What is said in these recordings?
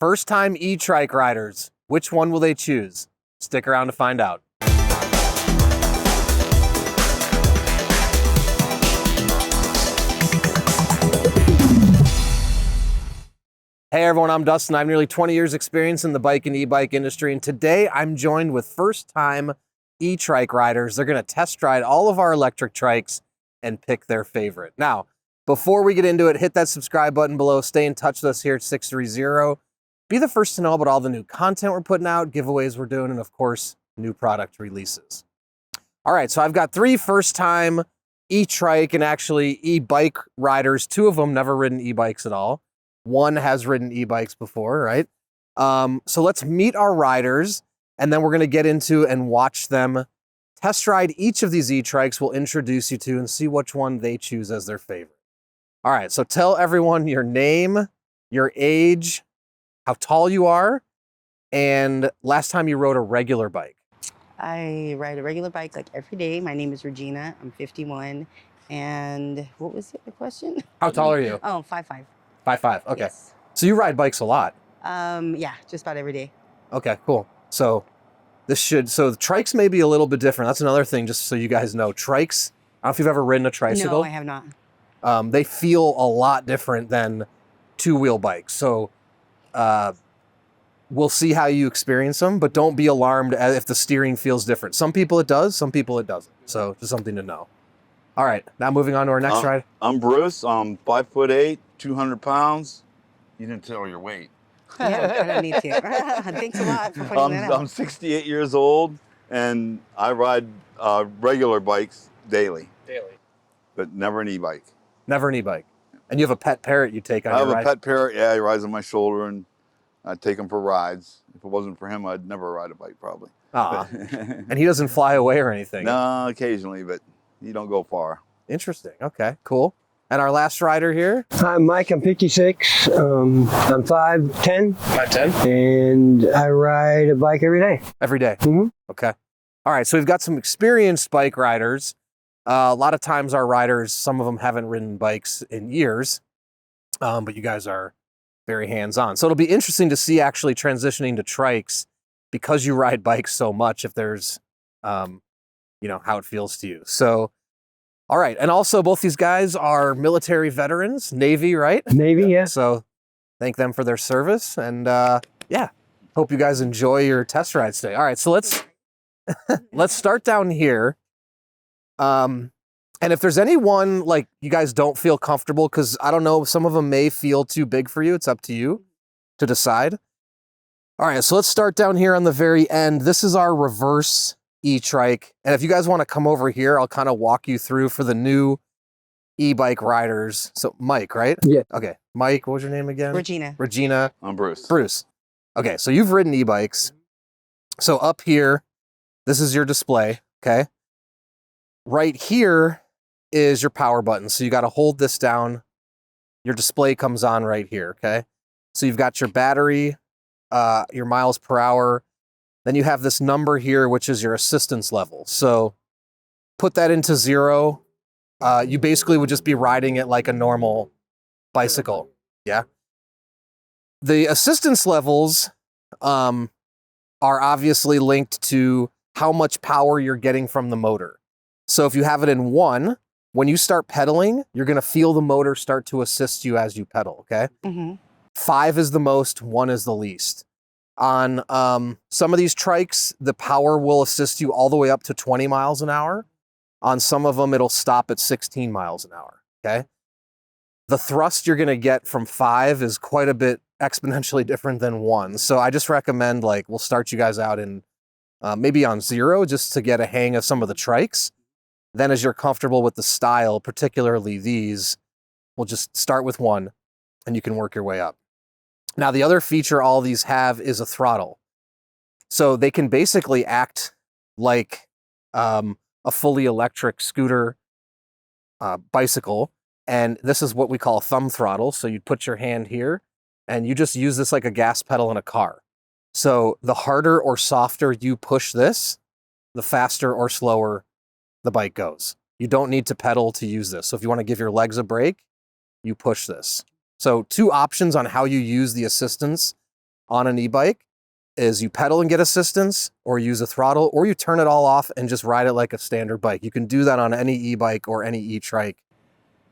First time e-trike riders, which one will they choose? Stick around to find out. Hey everyone, I'm Dustin. I have nearly 20 years experience in the bike and e-bike industry, and today I'm joined with first-time e-trike riders. They're gonna test ride all of our electric trikes and pick their favorite. Now, before we get into it, hit that subscribe button below. Stay in touch with us here at 630. Be the first to know about all the new content we're putting out, giveaways we're doing, and of course, new product releases. All right, so I've got 3 first-time e-trike and actually e-bike riders. 2 of them never ridden e-bikes at all. 1 has ridden e-bikes before, right? So let's meet our riders, and then we're gonna get into and watch them test ride each of these e-trikes we'll introduce you to and see which one they choose as their favorite. All right, so tell everyone your name, your age, how tall you are, and last time you rode a regular bike. I ride a regular bike like every day. My name is Regina. I'm 51. And what was the question? How tall are you? Oh, 5'5". 5'5", okay. Yes. So you ride bikes a lot? Yeah, just about every day. Okay, cool. So the trikes may be a little bit different. That's another thing, just so you guys know. Trikes, I don't know if you've ever ridden a tricycle. No, I have not. They feel a lot different than 2-wheel bikes. So we'll see how you experience them, but don't be alarmed if the steering feels different. Some people it does, some people it doesn't. So just something to know. All right, now moving on to our next ride. I'm Bruce. I'm 5'8", 200 pounds. You didn't tell your weight. Yeah, I don't need to. Thanks a lot for pointing that out. I'm 68 years old, and I ride regular bikes daily. Daily. But never an e-bike. Never an e-bike. And you have a pet parrot you take on your ride? I have a pet parrot, yeah, he rides on my shoulder, and I take him for rides. If it wasn't for him, I'd never ride a bike, probably. And he doesn't fly away or anything? No, occasionally, but you don't go far. Interesting, okay, cool. And our last rider here? I'm Mike, I'm 56, I'm 5'10". 5'10"? And I ride a bike every day. Every day? Mm-hmm. Okay. All right, so we've got some experienced bike riders. A lot of times our riders, some of them haven't ridden bikes in years, but you guys are very hands-on. So it'll be interesting to see actually transitioning to trikes because you ride bikes so much, if there's, you know, how it feels to you. So, all right. And also both these guys are military veterans, Navy, right? Navy, yeah. So thank them for their service. And yeah, hope you guys enjoy your test rides today. All right, so let's start down here. And if there's anyone like you guys don't feel comfortable, because I don't know, some of them may feel too big for you. It's up to you to decide. All right, so let's start down here on the very end. This is our reverse e-trike. And if you guys want to come over here, I'll kind of walk you through for the new e-bike riders. So Mike, right? Yeah. Okay, Mike, what was your name again? Regina. Regina. I'm Bruce. Bruce. Okay, so you've ridden e-bikes. So up here, this is your display, okay? Right here is your power button. So you got to hold this down. Your display comes on right here, okay? So you've got your battery, your miles per hour. Then you have this number here, which is your assistance level. So put that into 0. You basically would just be riding it like a normal bicycle, yeah? The assistance levels are obviously linked to how much power you're getting from the motor. So if you have it in 1, when you start pedaling, you're gonna feel the motor start to assist you as you pedal, okay? Mm-hmm. 5 is the most, 1 is the least. On some of these trikes, the power will assist you all the way up to 20 miles an hour. On some of them, it'll stop at 16 miles an hour, okay? The thrust you're gonna get from 5 is quite a bit exponentially different than 1. So I just recommend, like, we'll start you guys out in maybe on 0 just to get a hang of some of the trikes. Then as you're comfortable with the style, particularly these, we'll just start with 1 and you can work your way up. Now, the other feature all these have is a throttle. So they can basically act like a fully electric scooter bicycle. And this is what we call a thumb throttle. So you'd put your hand here and you just use this like a gas pedal in a car. So the harder or softer you push this, the faster or slower the bike goes. You don't need to pedal to use this. So if you want to give your legs a break, you push this. So 2 options on how you use the assistance on an e-bike is you pedal and get assistance, or use a throttle, or you turn it all off and just ride it like a standard bike. You can do that on any e-bike or any e-trike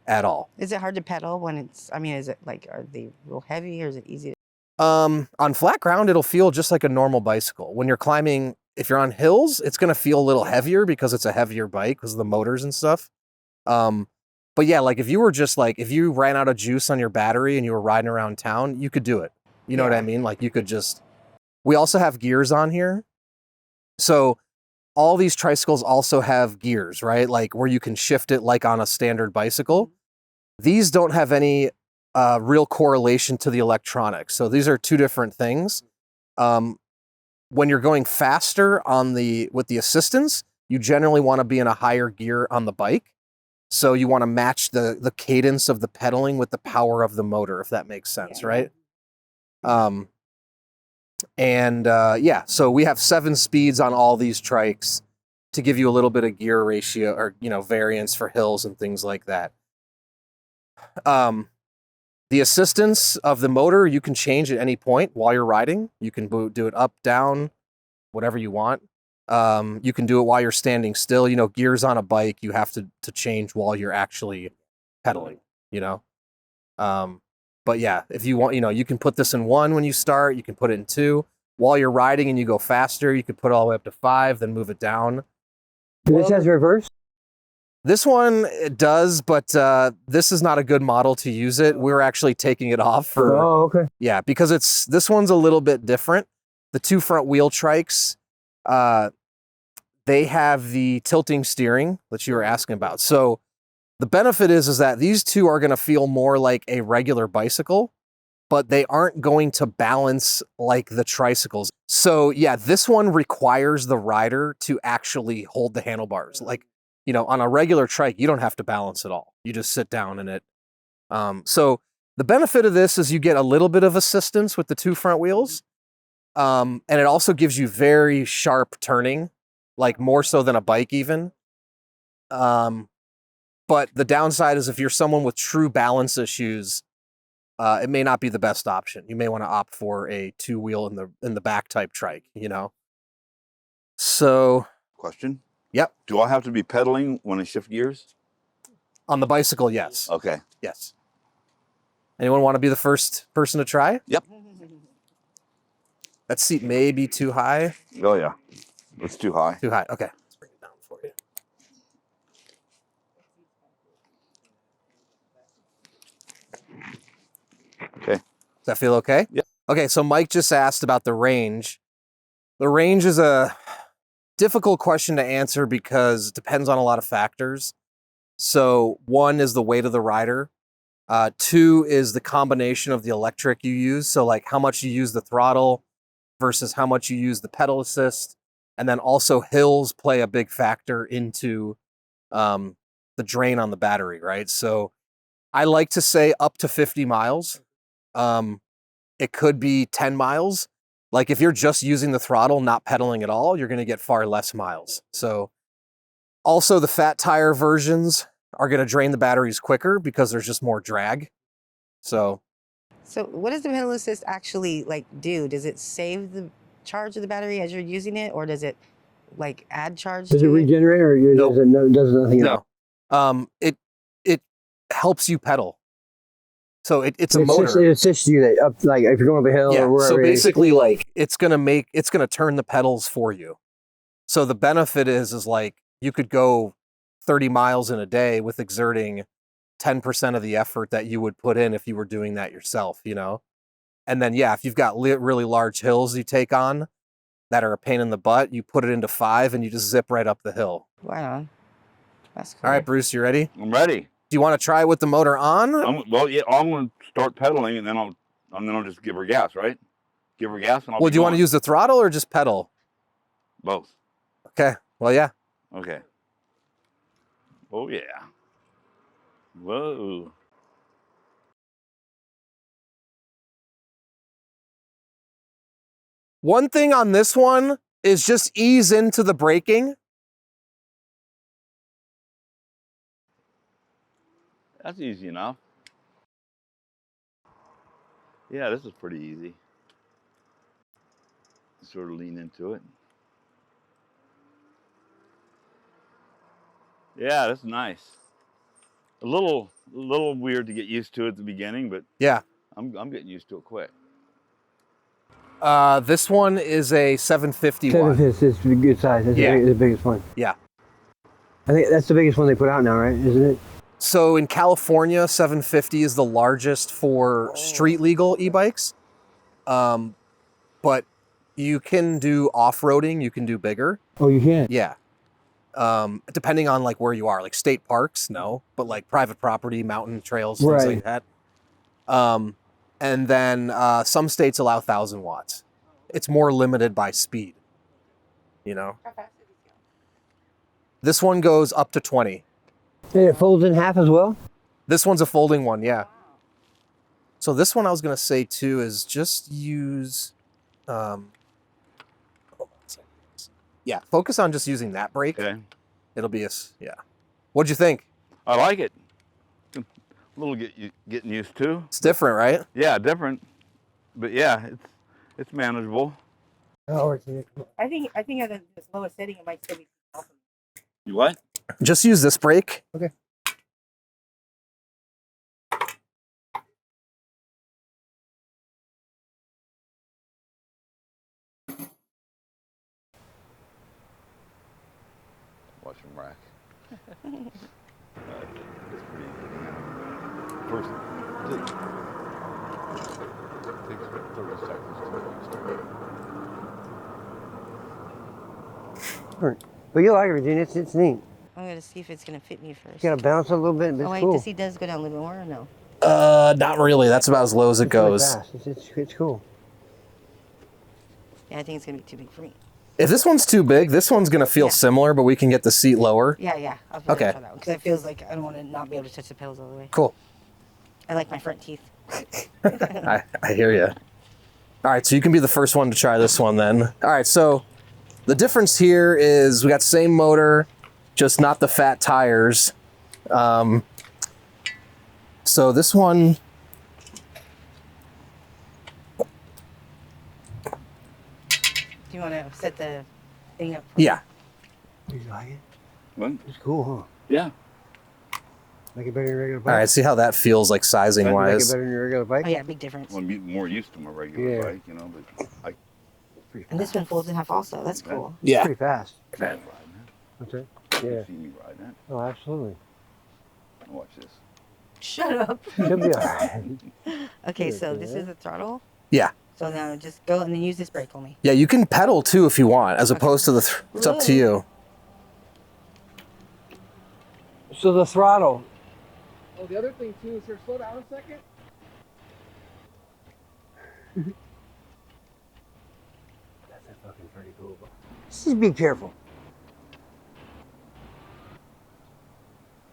at all. Is it hard to pedal when it's, I mean, is it like, are they real heavy or is it easy? On flat ground, it'll feel just like a normal bicycle. When you're climbing, if you're on hills, it's going to feel a little heavier because it's a heavier bike because of the motors and stuff. But yeah, like if you were just like, if you ran out of juice on your battery and you were riding around town, you could do it. You know what I mean? Like you could just, we also have gears on here. So all these tricycles also have gears, right? Like where you can shift it like on a standard bicycle. These don't have any real correlation to the electronics. So these are two different things. When you're going faster on with the assistance, you generally want to be in a higher gear on the bike. So you want to match the cadence of the pedaling with the power of the motor, if that makes sense, right? Yeah, so we have 7 speeds on all these trikes to give you a little bit of gear ratio or, you know, variance for hills and things like that. The assistance of the motor, you can change at any point while you're riding. You can do it up, down, whatever you want. You can do it while you're standing still. You know, gears on a bike, you have to change while you're actually pedaling, you know? But yeah, if you want, you know, you can put this in 1 when you start, you can put it in 2. While you're riding and you go faster, you could put it all the way up to 5, then move it down. This has reverse? This one, it does, but this is not a good model to use it. We're actually taking it off for... Oh, okay. Yeah, because this one's a little bit different. The 2 front wheel trikes, they have the tilting steering that you were asking about. So the benefit is that these 2 are going to feel more like a regular bicycle, but they aren't going to balance like the tricycles. So yeah, this one requires the rider to actually hold the handlebars. Like, you know, on a regular trike, you don't have to balance at all. You just sit down in it. So the benefit of this is you get a little bit of assistance with the 2 front wheels. And it also gives you very sharp turning, like more so than a bike even. But the downside is if you're someone with true balance issues, it may not be the best option. You may want to opt for a 2-wheel in the back type trike, you know? So. Question? Yep. Do I have to be pedaling when I shift gears? On the bicycle, yes. Okay. Yes. Anyone want to be the first person to try? Yep. That seat may be too high. Oh yeah. It's too high. Too high. Okay. Let's bring it down for you. Okay. Does that feel okay? Yep. Okay, so Mike just asked about the range. The range is a difficult question to answer because it depends on a lot of factors. So 1 is the weight of the rider. 2 is the combination of the electric you use. So like how much you use the throttle versus how much you use the pedal assist. And then also hills play a big factor into the drain on the battery, right? So I like to say up to 50 miles. It could be 10 miles. Like if you're just using the throttle, not pedaling at all, you're going to get far less miles. So also the fat tire versions are going to drain the batteries quicker because there's just more drag. So what does the pedal assist actually like do? Does it save the charge of the battery as you're using it, or does it like add charge Does to it regenerate, or Nope. does nothing else? No. It helps you pedal. So it's a motor. It assists you that up, like if you're going up a hill or wherever. So basically, like it's gonna turn the pedals for you. So the benefit is like you could go 30 miles in a day with exerting 10% of the effort that you would put in if you were doing that yourself, you know? And then, yeah, if you've got really large hills you take on that are a pain in the butt, you put it into 5 and you just zip right up the hill. Right on. That's cool. All right, Bruce, you ready? I'm ready. Do you want to try with the motor on? Well, yeah, I'm going to start pedaling, and then I'll just give her gas, right? Give her gas, and I'll. Well, do you want to use the throttle or just pedal? Both. Okay. Well, yeah. Okay. Oh yeah. Whoa. One thing on this one is just ease into the braking. That's easy enough. Yeah, this is pretty easy. sort of lean into it. Yeah, that's nice. A little weird to get used to at the beginning, but Yeah. I'm getting used to it quick. This one is a 750 watt. 750 is a good size. That's the biggest one. Yeah. I think that's the biggest one they put out now, right? Isn't it? So in California, 750 is the largest for street legal e-bikes. But you can do off-roading, you can do bigger. Oh, you can? Yeah. Depending on like where you are, like state parks, no, but like private property, mountain trails, things like that. And then some states allow 1,000 watts. It's more limited by speed, you know? How fast did these go? This one goes up to 20. And it folds in half as well? This one's a folding one, yeah. So this one I was gonna say too is just use, hold on a second. Yeah, focus on just using that brake. Okay. It'll be yeah. What'd you think? I like it. A little getting used to. It's different, right? Yeah, different. But yeah, it's manageable. Oh, I think at the lowest setting it might still be awesome. You what? Just use this brake. Okay. Watch him rack. It's pretty. First, takes 30 seconds to get used to it. But you like it, Virginia. It's neat. I'm gonna see if it's gonna fit me first. You gotta bounce a little bit, but Oh it's wait, cool. does he go down a little bit more or no? Not really. That's about as low as it It's really goes. fast. It's cool. Yeah, I think it's gonna be too big for me. If this one's too big, this one's gonna feel Yeah. similar, but we can get the seat lower. Yeah. I'll probably Okay. try that one because it feels like I don't want to not be able to touch the pedals all the way. Cool. I like my front teeth. I hear you. All right, so you can be the first one to try this one then. All right, so the difference here is we got same motor, just not the fat tires. So this one, Do you want to set the thing up? yeah. You like it? What? It's cool, huh? Yeah. Like it better than your regular All bike? right, see how that feels like sizing Like it wise. better than your regular bike? Oh yeah, big difference. I'm more used to my regular Yeah. bike, you know, but I Pretty And this fast. one folds in half also. That's cool. Yeah. Pretty fast. can't ride that. What's that? You Yeah. see me riding it. Oh, absolutely. Watch this. Shut up. Should be all right. Okay, Good, so this man. is the throttle. Yeah. So now just go and then use this brake only. Yeah, you can pedal too if you want, as opposed to the, it's up to you. So the throttle. Oh, the other thing too is here, slow down a second. That's fucking pretty cool. Just be careful.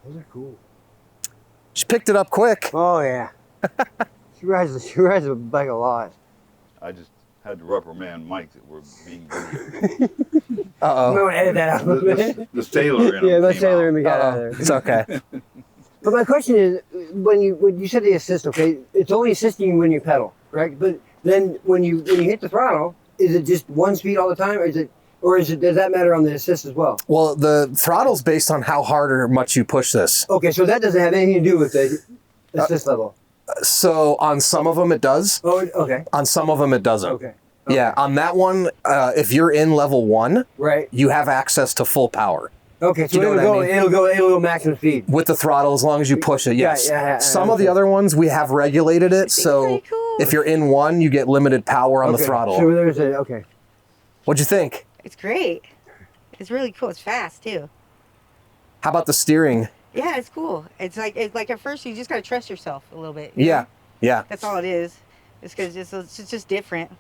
Those are cool. She picked it up quick. Oh yeah. She rides the bike a lot. I just had to reprimand Mike that we're being videoed. Uh-oh. I'm gonna edit that out a little bit. the sailor in him Yeah, the came sailor out. in me got out Uh-oh. of there. It's okay. But my question is, when you said the assist, okay, it's only assisting you when you pedal, right? But then when you hit the throttle, is it just one speed all the time, or does that matter on the assist as well? Well, the throttle's based on how hard or much you push this. Okay, so that doesn't have anything to do with the assist level. So on some of them it does. Oh, okay, On some of them it doesn't. okay, Yeah, on that one, if you're in level 1, right. you have access to full power Okay, so You know it'll what I go, mean? it'll go maximum speed. with the throttle as long as you push it. Yes. yeah, Some I of the understand. other ones we have regulated it, so pretty cool. if you're in 1, you get limited power on the Okay, throttle. So there's a okay. What'd you think? It's great. It's really cool. It's fast too. How about the steering? Yeah, it's cool. It's like at first you just gotta trust yourself a little bit. you Yeah, know? yeah. That's all it is. It's because it's just different.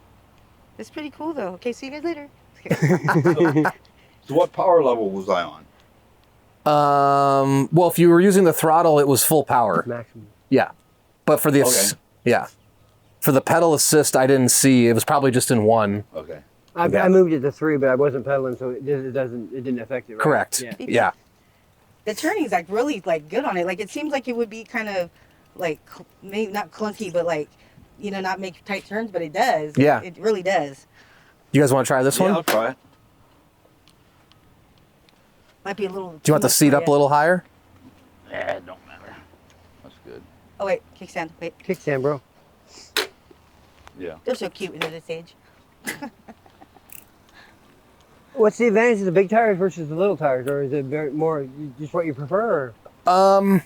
It's pretty cool though. Okay, see you guys later. So what power level was I on? Well, if you were using the throttle, it was full power. Maximum. Yeah, but for the yeah, for the pedal assist, I didn't see. It was probably just in 1. Okay. I moved it to 3, but I wasn't pedaling, so it didn't affect it. Right? Correct. Yeah. Yeah. The turning's like really like good on it. Like it seems like it would be kind of like maybe not clunky, but like not make tight turns, but it does. Yeah. It really does. You guys want to try this one? I'll try it. Might be a little. Do you want the seat up a little higher? Yeah, it don't matter. That's good. Oh wait, kickstand. Wait, Kickstand, bro. Yeah. they're so cute at this age. What's the advantage of the big tires versus the little tires, or is it more just what you prefer? Probably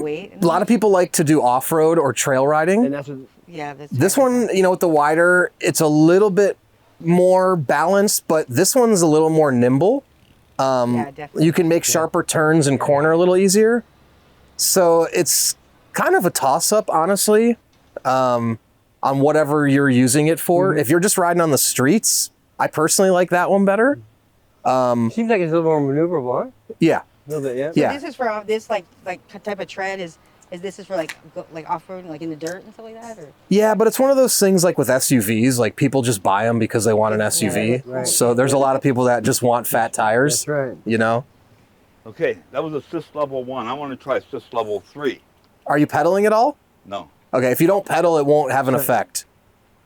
weight. A lot of people like to do off-road or trail riding. And that's what. Yeah, that's This right. one, you know, with the wider, it's a little bit more balanced, but this one's a little more nimble. Yeah, definitely. You can make sharper turns and corner a little easier. So it's kind of a toss-up, honestly, on whatever you're using it for. If you're just riding on the streets, I personally like that one better. Seems like it's a little more maneuverable, huh? Yeah. A little bit, yeah. Yeah. This is for this like type of tread is this is for like off road like in the dirt and stuff like that or. Yeah, but it's one of those things like with SUVs, like people just buy them because they want an SUV. right. So there's a lot of people that just want fat tires. That's right. You know? Okay, that was assist level 1. I want to try assist level 3. Are you pedaling at all? No. Okay, if you don't pedal, it won't have an effect.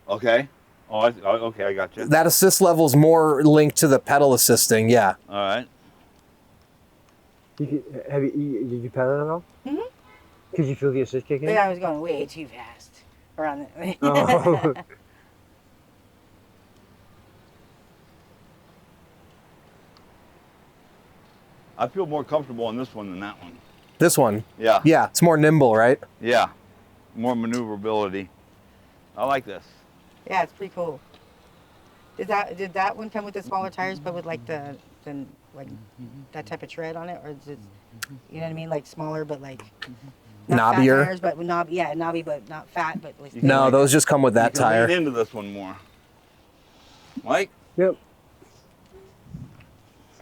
Okay. Okay, I got you. That assist level is more linked to the pedal assisting, yeah. All right. Did you pedal at all? Mhm. Could you feel the assist kick in? Yeah, I was going way too fast around the. Oh. I feel more comfortable on this one than that one. This one, Yeah. yeah, it's more nimble, right? Yeah. More maneuverability. I like this. Yeah, it's pretty cool. Did that one come with the smaller tires, but with like the like that type of tread on it, or is it, you know what I mean, like smaller but like not fat Knobbier? tires, but knobby but not fat, but like No, like those just come with that You can lean tire. into this one more. Mike? Yep.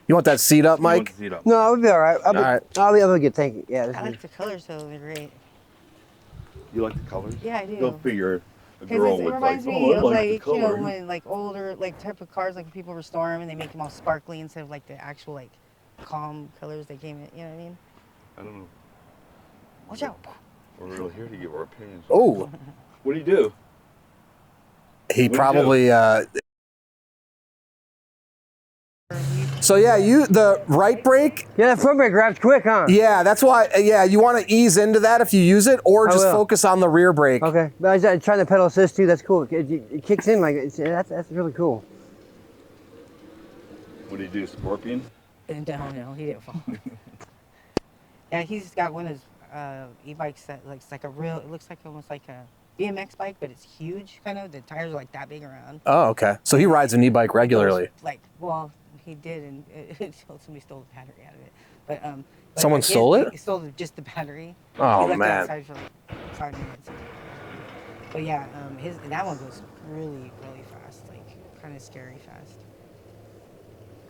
You want that seat up, You want Mike? the seat up. No, I'll be all right. All right. I'll be able to get. Thank you. Yeah. This I is, like the colors though; they're great. You like the colors? Yeah, I do. Go figure a girl Because it would reminds like, me oh, I of like like the you know color. when like older like type of cars like when people restore them and they make them all sparkly instead of like the actual like calm colors they came in. You know what I mean? I don't know. Watch out! We're really here to give our opinions. Oh, What do you do? he What'd you probably. So yeah, the right brake. yeah, that front brake grabs quick, huh? Yeah, that's why. Yeah, you want to ease into that if you use it, or I just will. focus on the rear brake. Okay, but I was trying to pedal assist too. That's cool. It kicks in like that's really cool. What do you do, Scorpion? And no, he didn't fall. Yeah, he's got one of his e-bikes that looks like a real. It looks like almost like a BMX bike, but it's huge. Kind of the tires are like that big around. Oh, okay. So he rides an e-bike regularly. Like, well, he did, and somebody stole the battery out of it. But Someone stole it? He stole just the battery. Oh, He left it man. outside for like 5 minutes. But yeah, that one goes really, really fast, like kind of scary fast.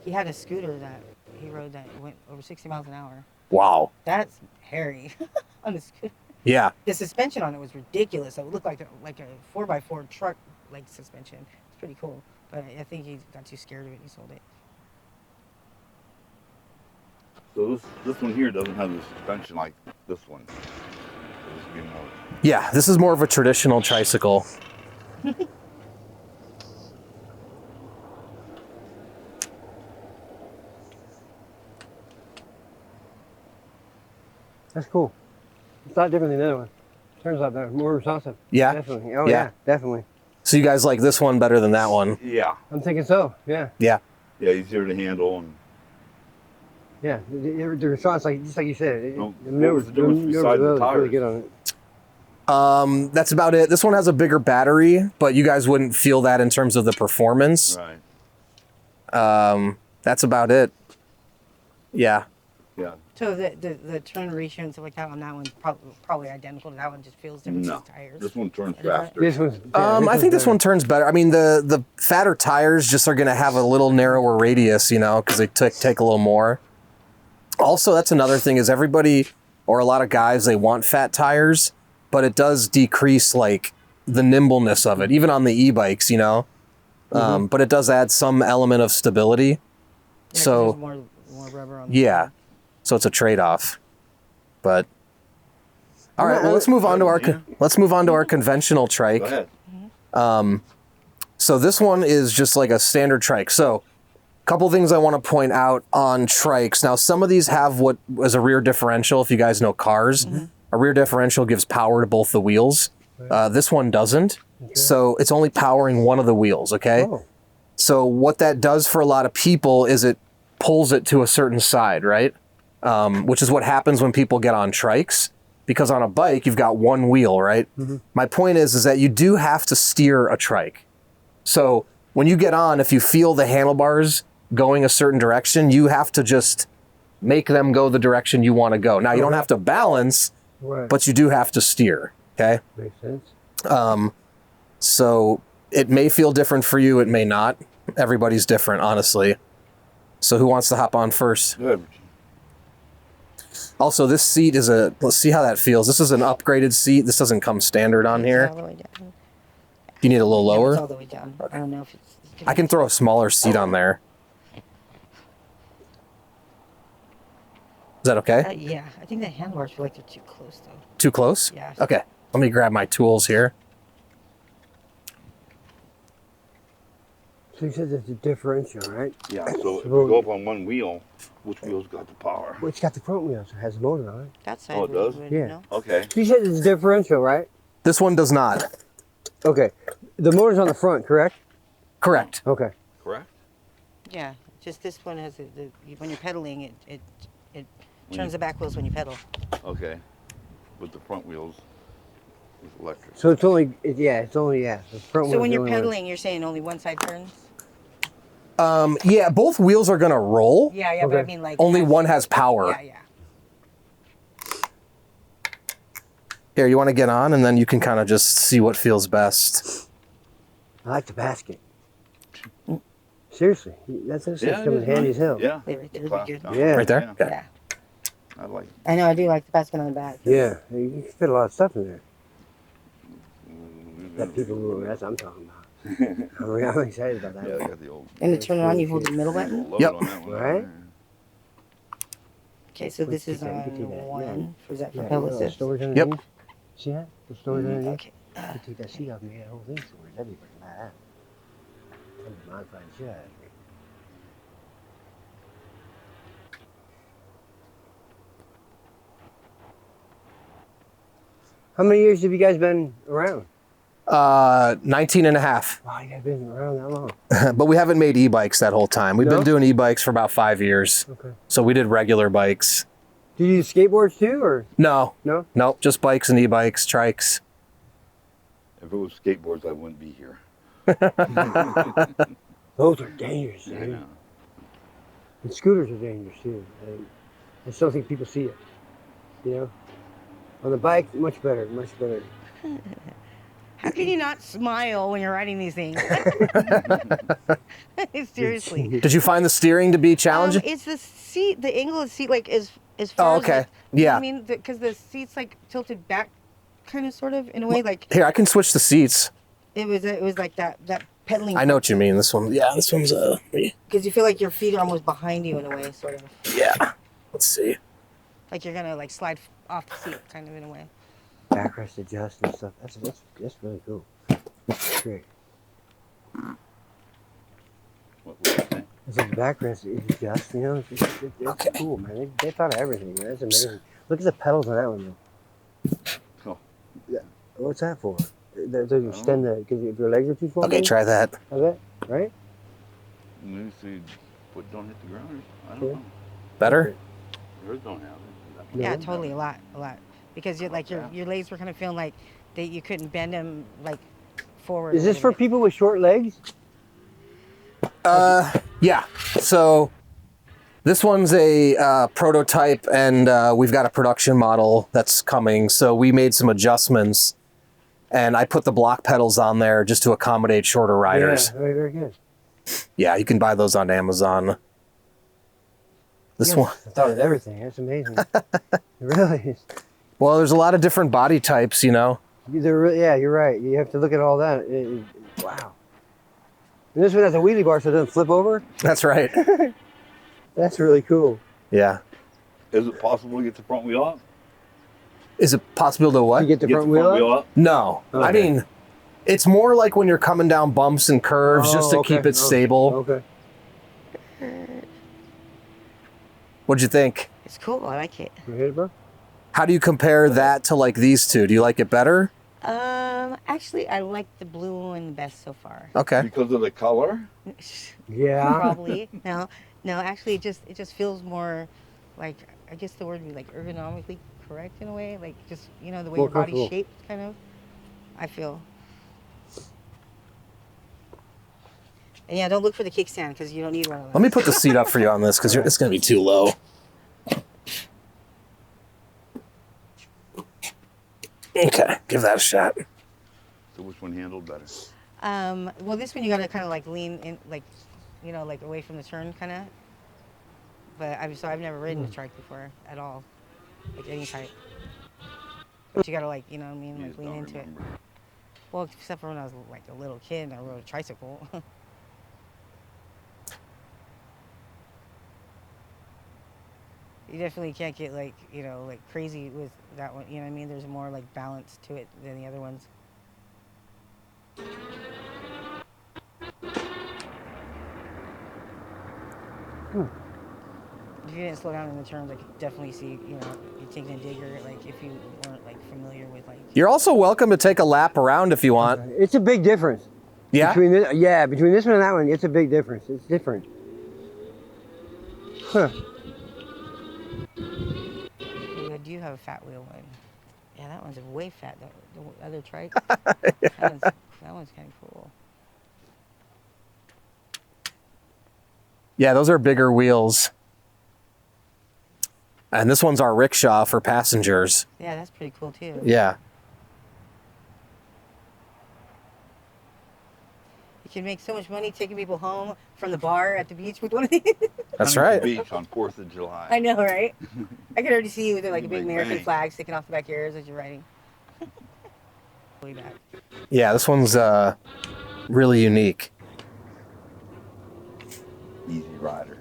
He had a scooter that he rode that went over 60 miles an hour. Wow. That's hairy on the scooter. Yeah. The suspension on it was ridiculous. It looked like a 4x4 truck like suspension. It's pretty cool, but I think he got too scared of it and he sold it. So this one here doesn't have the suspension like this one. So this would be more. Yeah, this is more of a traditional tricycle. That's cool. It's a lot different than the other one. Turns out better, more responsive. Yeah? Definitely. Oh Yeah. yeah, definitely. So you guys like this one better than that one? Yeah. I'm thinking so. Yeah. Yeah. Yeah, easier to handle and Yeah. The response, like just like you said, What was the difference maneuverability beside the is really tires? good on it. That's about it. This one has a bigger battery, but you guys wouldn't feel that in terms of the performance. right. That's about it. Yeah. Yeah. So the turn ratio and stuff like that on that one's probably identical to that one. Just feels different. No. Just tires. This one turns Different. faster. This one's. I think this one turns better. I mean, the fatter tires just are going to have a little narrower radius, you know, because they take a little more. Also, that's another thing is everybody or a lot of guys, they want fat tires, but it does decrease like the nimbleness of it, even on the e-bikes, you know. But it does add some element of stability. Yeah, 'cause So there's more rubber on. the yeah, so it's a trade-off. But all right, well, let's move on to our conventional trike. Go ahead. So this one is just like a standard trike. So a couple things I want to point out on trikes. Now, some of these have what is a rear differential. If you guys know cars, a rear differential gives power to both the wheels. This one doesn't. Okay. So it's only powering one of the wheels, okay? Oh. So what that does for a lot of people is it pulls it to a certain side, right? Which is what happens when people get on trikes. Because on a bike, you've got one wheel, right? My point is that you do have to steer a trike. So when you get on, if you feel the handlebars going a certain direction, you have to just make them go the direction you want to go. Now, you don't have to balance, but you do have to steer, okay? Makes sense. So it may feel different for you, it may not. Everybody's different, honestly. So who wants to hop on first? Good. Also, this seat is let's see how that feels. This is an upgraded seat. This doesn't come standard on here. All the way down. You need a little Yeah, lower? it's all the way down. I don't know if it's... I can throw a smaller seat on there. Is that okay? Yeah, I think the handlebars feel like they're too close, though. Too close? Yeah. Okay, let me grab my tools here. So you said there's a differential, right? Yeah, so if you go up on one wheel, which wheel's got the power? Well, it's got the front wheel, so it has a motor on it. That side. Oh, it does? Yeah. No? Okay. So you said it's a differential, right? This one does not. Okay. The motor's on the front, correct? Correct. Okay. Correct? Yeah, just this one has when you're pedaling, it turns the back wheels when you pedal. Okay. With the front wheels is electric. So it's only, the front So wheel's when the you're only one. pedaling, you're saying only one side turns? Yeah, both wheels are gonna roll. Yeah, but I Okay. mean like... Only one has power. Yeah. Here, you want to get on, and then you can kind of just see what feels best. I like the basket. Seriously, that's Yeah, it coming is handy nice. as hell. Yeah. They right there would Class be good. down. Yeah. Right there? Yeah. Yeah. I like it. I know, I do like the basket on the back. Yeah, you can fit a lot of stuff in there. That people move, that's what I'm talking about. I'm excited about that. Yeah, they got the old And to turn it on, you hold the middle button. load Yep. on that one. Right? Okay, so this is You on can do that, one. Was that for Yeah, pedal the assist? storage underneath. See that? The storage underneath. Okay. You can take that seat off and make that whole thing storage. That'd be freaking badass. That'd be modifying the shit out of it. How many years have you guys been around? 19 and a half. Wow, you guys been around that long. But we haven't made e-bikes that whole time. We've No? been doing e-bikes for about 5 years. Okay. So we did regular bikes. Do you use skateboards too, or No, no? nope, just bikes and e-bikes, trikes. If it was skateboards, I wouldn't be here. Those are dangerous, I dude. know. And scooters are dangerous too. I still think people see it. You know, on the bike, much better, much better. How can you not smile when you're riding these things? Seriously. Did you find the steering to be challenging? It's the seat, the angle of the seat, like as far Oh, as, okay. like, you know Yeah. what I mean, because the seat's like tilted back, kind of, sort of, in a way, like Here, I can switch the seats. it was like that pedaling. I know what you mean. This one, yeah, this one's Because you feel like your feet are almost behind you in a way, sort of, yeah. Let's see. like you're gonna like slide off the seat, kind of, in a way. Backrest adjust and stuff. That's really cool. That's great. What was that? I said the backrest is adjust. You know, it's Okay. cool, man. They thought of everything, man. That's amazing. Look at the pedals on that one, though. Oh. Yeah. What's that for? Those extend the because if your legs are too small. Okay, try that. I bet. Right? Maybe so your foot don't hit the ground. I don't Yeah. know. Better? Yours don't have it. Yeah, No. totally, a lot, because you're like your legs were kind of feeling like you couldn't bend them like forward. Is a this little for bit. people with short legs? Yeah. So this one's a prototype, and we've got a production model that's coming. So we made some adjustments, and I put the block pedals on there just to accommodate shorter riders. Yeah, very, very good. Yeah, you can buy those on Amazon. This Yes, one. I thought of everything. That's amazing. It really is. Well, there's a lot of different body types, you know. Yeah, you're right. You have to look at all that. Wow. And this one has a wheelie bar so it doesn't flip over. That's right. That's really cool. Yeah. Is it possible to get the front wheel up? Is it possible to what? You get the Get front wheel up? up? No. I Okay. mean, It's more like when you're coming down bumps and curves, just to keep it stable. Okay. What'd you think? It's cool. I like it. You hit it, bro? How do you compare that to like these two? Do you like it better? Actually, I like the blue one the best so far. Okay. Because of the color? Yeah. Probably. No, actually, it just feels more like, I guess the word would be like ergonomically correct in a way. Like just, you know, the way More your body's comfortable. shaped, kind of. I feel. And yeah, don't look for the kickstand because you don't need one of those. Let me put the seat up for you on this because it's going to be too low. Okay, give that a shot. So which one handled better? Well, this one you gotta kind of like lean in, like, you know, like away from the turn, kind of. But I've never ridden a trike before at all, like any type. But you gotta like, you know what I mean, You like just lean don't into remember. it. Well, except for when I was like a little kid and I rode a tricycle. You definitely can't get like, you know, like crazy with that one. You know what I mean? There's more like balance to it than the other ones. If you didn't slow down in the turns, I could definitely see, you know, you taking a digger, like if you weren't like familiar with like. You're also welcome to take a lap around if you want. It's a big difference. Yeah? Between this one and that one, it's a big difference. It's different. Huh. I do have a fat wheel one. Yeah, that one's way fat. The other trike. That one's kind of cool. Yeah, those are bigger wheels. And this one's our rickshaw for passengers. Yeah, that's pretty cool too. Yeah. You can make so much money taking people home from the bar at the beach with one of these. That's Huntington right. Beach on 4th of July. I know, right? I can already see you with like a big Bang, American bang. flag sticking off the back of yours as you're riding. Way back. Yeah, this one's really unique. Easy rider.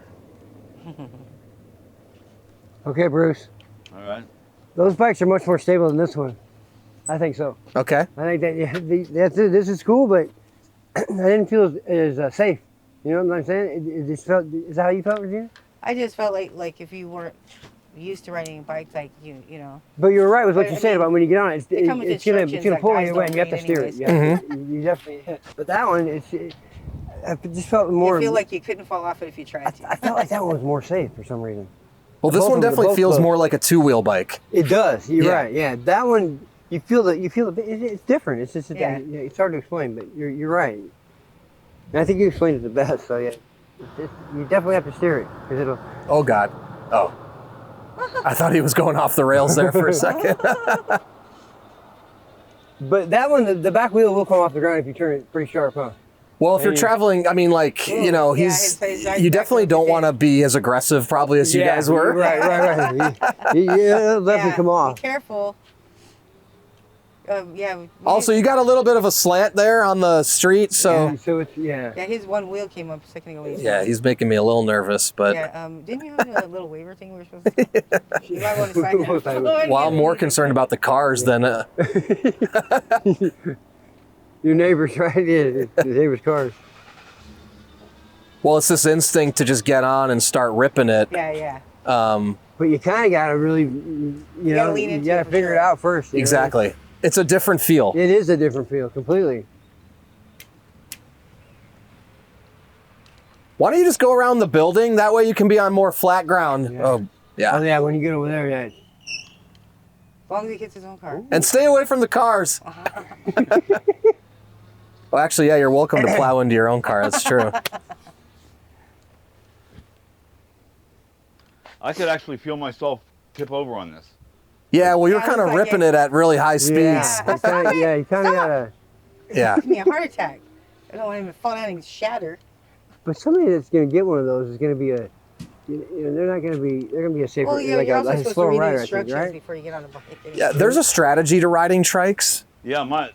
Okay, Bruce. All right. Those bikes are much more stable than this one. I think so. Okay. I think that this is cool, but I didn't feel as safe. You know what I'm saying? It just felt. Is that how you felt, Regina? I just felt like if you weren't used to riding bikes, like you know. But you're right with what But, you I said mean, about when you get on it. they come with It's gonna instructions pull that you guys away, and you have don't to steer read it. anyways. Yeah, you definitely. But that one, I just felt more. You feel like you couldn't fall off it if you tried to. I felt like that one was more safe for some reason. Well, this Both one of them- definitely both feels close. more like a two-wheel bike. It does. You're Yeah. right. Yeah, that one. You feel it's different. It's just Yeah. it's hard to explain, but you're right. And I think you explained it the best. So yeah, you definitely have to steer it because it'll. Oh, God. Oh. I thought he was going off the rails there for a second. But that one, the back wheel will come off the ground if you turn it pretty sharp, huh? Well, if you're Yeah. traveling, I mean, like, you know, Yeah, he's, his you definitely back wheel don't want to be as aggressive probably as you guys were. Right. Yeah, it'll definitely come off. Be careful. Yeah. Also, you got a little bit of a slant there on the street, so So it's yeah. Yeah, his one wheel came up a second ago. yeah, he's making me a little nervous, but Yeah, didn't you have a little waiver thing we were supposed to do? You might want to sign that. well, I'm more concerned about the cars than Your neighbors, right? Yeah, the neighbors' cars. well, it's this instinct to just get on and start ripping it. Yeah. But you kind of got to really, you gotta know, lean you into got to it for figure it sure. out first. You know? Exactly. It's a different feel. It is a different feel, completely. Why don't you just go around the building? That way you can be on more flat ground. Yeah. Oh, Oh yeah. yeah, when you get over there, yeah. As long as he gets his own car. And stay away from the cars. Well, actually, yeah, you're welcome to plow into your own car. That's true. I could actually feel myself tip over on this. Yeah, well, you're Yeah, kind of looks like ripping it. it at really high speeds. Yeah. You kinda, yeah, you kind of Stop. gotta. Yeah. Give me a heart attack. I don't want him to fall down and shatter. But somebody that's gonna get one of those is gonna be a. You know, they're not gonna be. They're gonna be a safer, Well, like you're a, also like a supposed to slower read the rider, I think, instructions right? before you get on the bike. Yeah, there's a strategy to riding trikes, Yeah, my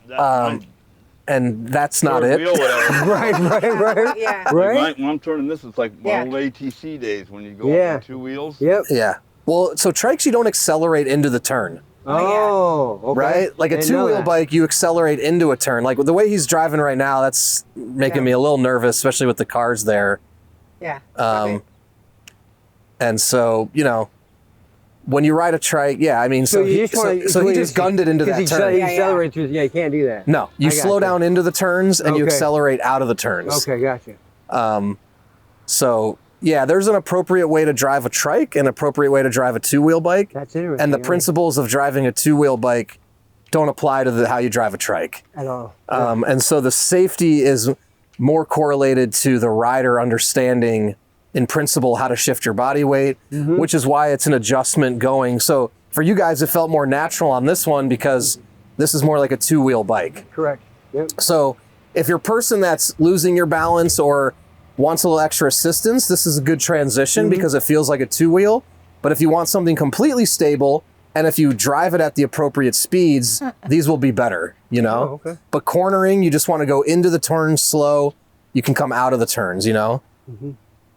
and that's not it. Wheel, whatever. right. Yeah. Right? When I'm turning this, it's like Yeah. my old ATC days when you go Yeah. up on two wheels. Yep. Yeah. Well, so trikes, you don't accelerate into the turn. Oh, okay. right? Like a Didn't know two-wheel that. bike, you accelerate into a turn. Like the way he's driving right now, that's making me a little nervous, especially with the cars there. Yeah. stop it. And so, you know, when you ride a trike, yeah, I mean, so he just gunned it into that turn. He accelerated through. Yeah, you can't do that. No, you I got slow you. down into the turns and you Okay. accelerate out of the turns. Okay, gotcha. So yeah, there's an appropriate way to drive a trike, an appropriate way to drive a two-wheel bike. That's interesting. And the yeah. principles of driving a two-wheel bike don't apply to how you drive a trike. At all. And so the safety is more correlated to the rider understanding in principle how to shift your body weight, which is why it's an adjustment going. So for you guys, it felt more natural on this one because this is more like a two-wheel bike. Correct. Yep. So if you're a person that's losing your balance or wants a little extra assistance, this is a good transition because it feels like a two-wheel. But if you want something completely stable, and if you drive it at the appropriate speeds, these will be better, you know? Oh, okay. But cornering, you just want to go into the turns slow. You can come out of the turns, you know?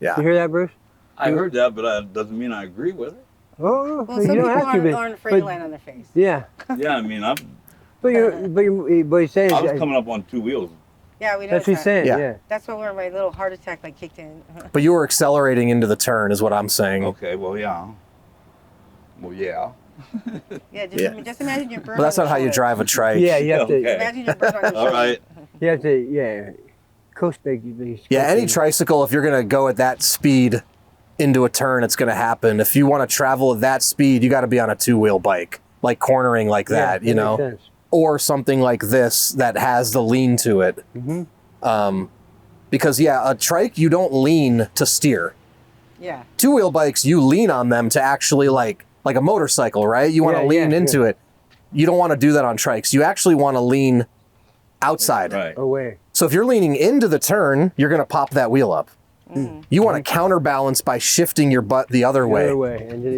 Yeah. You hear that, Bruce? I heard that, but that doesn't mean I agree with it. Oh, Well, you some don't people have to, aren't afraid to land on their face. Yeah, Yeah, I mean, I but he's saying was coming up on 2 wheels. Yeah, we know that's what he's saying. Yeah. Yeah. That's where my little heart attack kicked in. But you were accelerating into the turn is what I'm saying. Okay, well, yeah. Well, yeah. Just imagine your bird. But that's not how you drive a trike. Yeah, you have to. Okay. Imagine your bird on your All shoulder. right. You have to. Yeah. Coast big. Yeah, any tricycle, if you're going to go at that speed into a turn, it's going to happen. If you want to travel at that speed, you got to be on a two-wheel bike, like cornering like that, you know, makes sense. or something like this that has the lean to it. Because yeah, a trike, you don't lean to steer. Yeah. Two-wheel bikes, you lean on them to actually like a motorcycle, right? You want to lean into it. You don't want to do that on trikes. You actually want to lean outside. Right. Away. So if you're leaning into the turn, you're going to pop that wheel up. You want to counterbalance by shifting your butt the other way.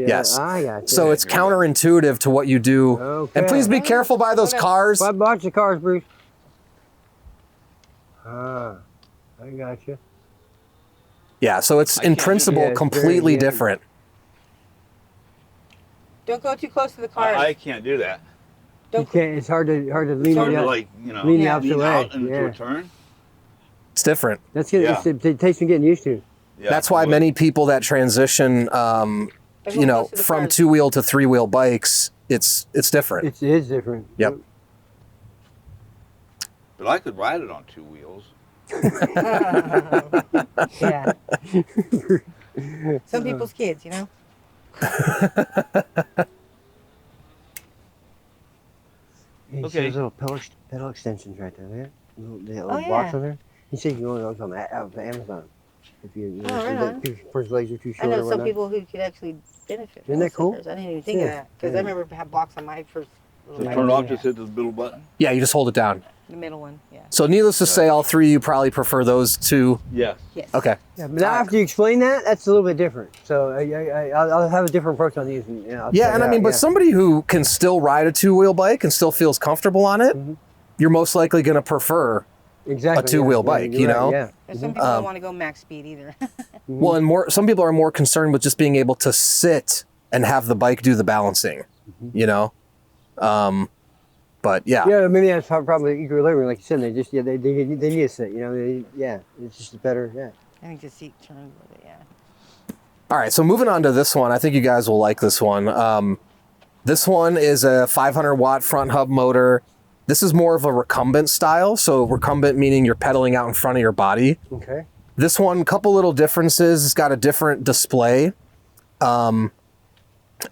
Yes. I got you. So it's counterintuitive to what you do. Okay. And please be careful by those cars. Watch the cars, Bruce. I got you. Yeah, so it's in principle Yeah, it's very- completely yeah. different. Don't go too close to the cars. I can't do that. You can't. It's hard to lean It's hard on to, the- like, you know, lean the Yeah. opposite lean out way. into Yeah. a turn. It's different. That's good. Yeah. It takes some getting used to. Yeah, That's why but- many people that transition, you know, close to the from cars. two-wheel to three-wheel bikes, it's different. It is different. Yep. But I could ride it on 2 wheels. Yeah. Some people's kids, you know. Hey, Okay. those little pedal extensions right there. Yeah. Little Oh, box yeah. on there. He said you can order those on Amazon. If you Oh, right on. first legs are too I short. know or some whatnot. people who could actually benefit from Isn't that those cool? stickers. I didn't even think of Yeah. that because I remember have blocks on my first little Just bike. turn it off, just hit this middle button. Yeah, you just hold it down. The middle one, yeah. So needless to say, all three of you probably prefer those two. Yes. Yes. Okay. Yeah, but now after you explain that, that's a little bit different. So I'll have a different approach on these. And, I'll Yeah, check and it I mean, out, but somebody who can still ride a two-wheel bike and still feels comfortable on it, you're most likely going to prefer exactly, a two-wheel yeah, bike, you're you right, know? Yeah. There's some people don't want to go max speed either. Well, and some people are more concerned with just being able to sit and have the bike do the balancing, you know? But yeah. Yeah, maybe that's probably equilibrium, like you said. They just they need to sit. You know, it's just better. Yeah. I think the seat turned with it, yeah. All right, so moving on to this one. I think you guys will like this one. This one is a 500 watt front hub motor. This is more of a recumbent style. So recumbent meaning you're pedaling out in front of your body. Okay. This one, couple little differences. It's got a different display. And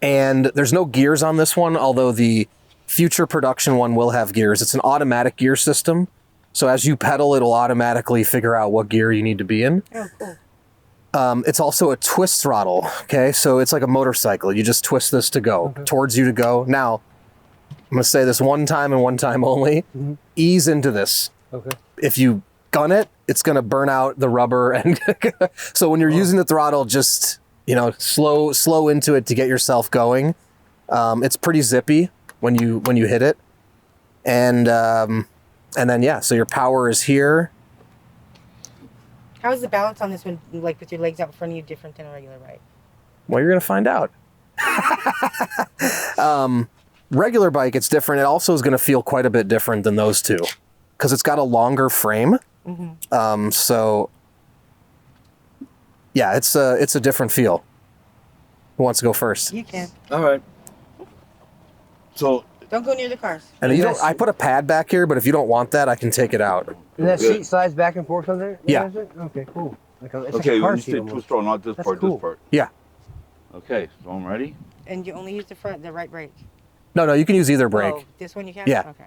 there's no gears on this one, although the future production one will have gears. It's an automatic gear system. So as you pedal, it'll automatically figure out what gear you need to be in. Oh, cool. It's also a twist throttle. Okay, so it's like a motorcycle. You just twist this to go, towards you to go. Now, I'm going to say this one time and one time only. Ease into this. Okay. If you gun it, it's going to burn out the rubber. And so when you're using the throttle, just, you know, slow into it to get yourself going. It's pretty zippy when you hit it. And then, yeah, so your power is here. How is the balance on this one, like with your legs out in front of you, different than a regular ride? Well, you're going to find out. regular bike, it's different. It also is going to feel quite a bit different than those two because it's got a longer frame. So yeah, it's a different feel. Who wants to go first? You can. All right. So Don't go near the cars. And you don't, I put a pad back here, but if you don't want that, I can take it out. And that Good. seat slides back and forth on there? Yeah. Okay, cool. It's okay, like a car when you seat say almost. twist roll, not this That's part, cool. this part. Yeah. Okay, so I'm ready. And you only use the right brake. No, you can use either brake. Oh, this one you can? Yeah. Okay.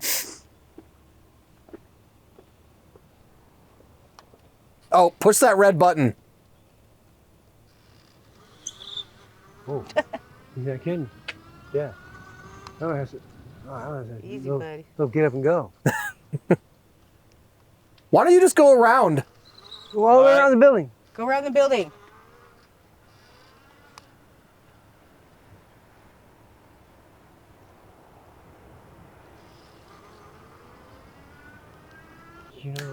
Oh, push that red button. Oh, you're not kidding. Yeah. Oh, that's it. Oh, that's it. Easy, buddy. They'll get up and go. Why don't you just go around? Go all the way around the building. Go around the building.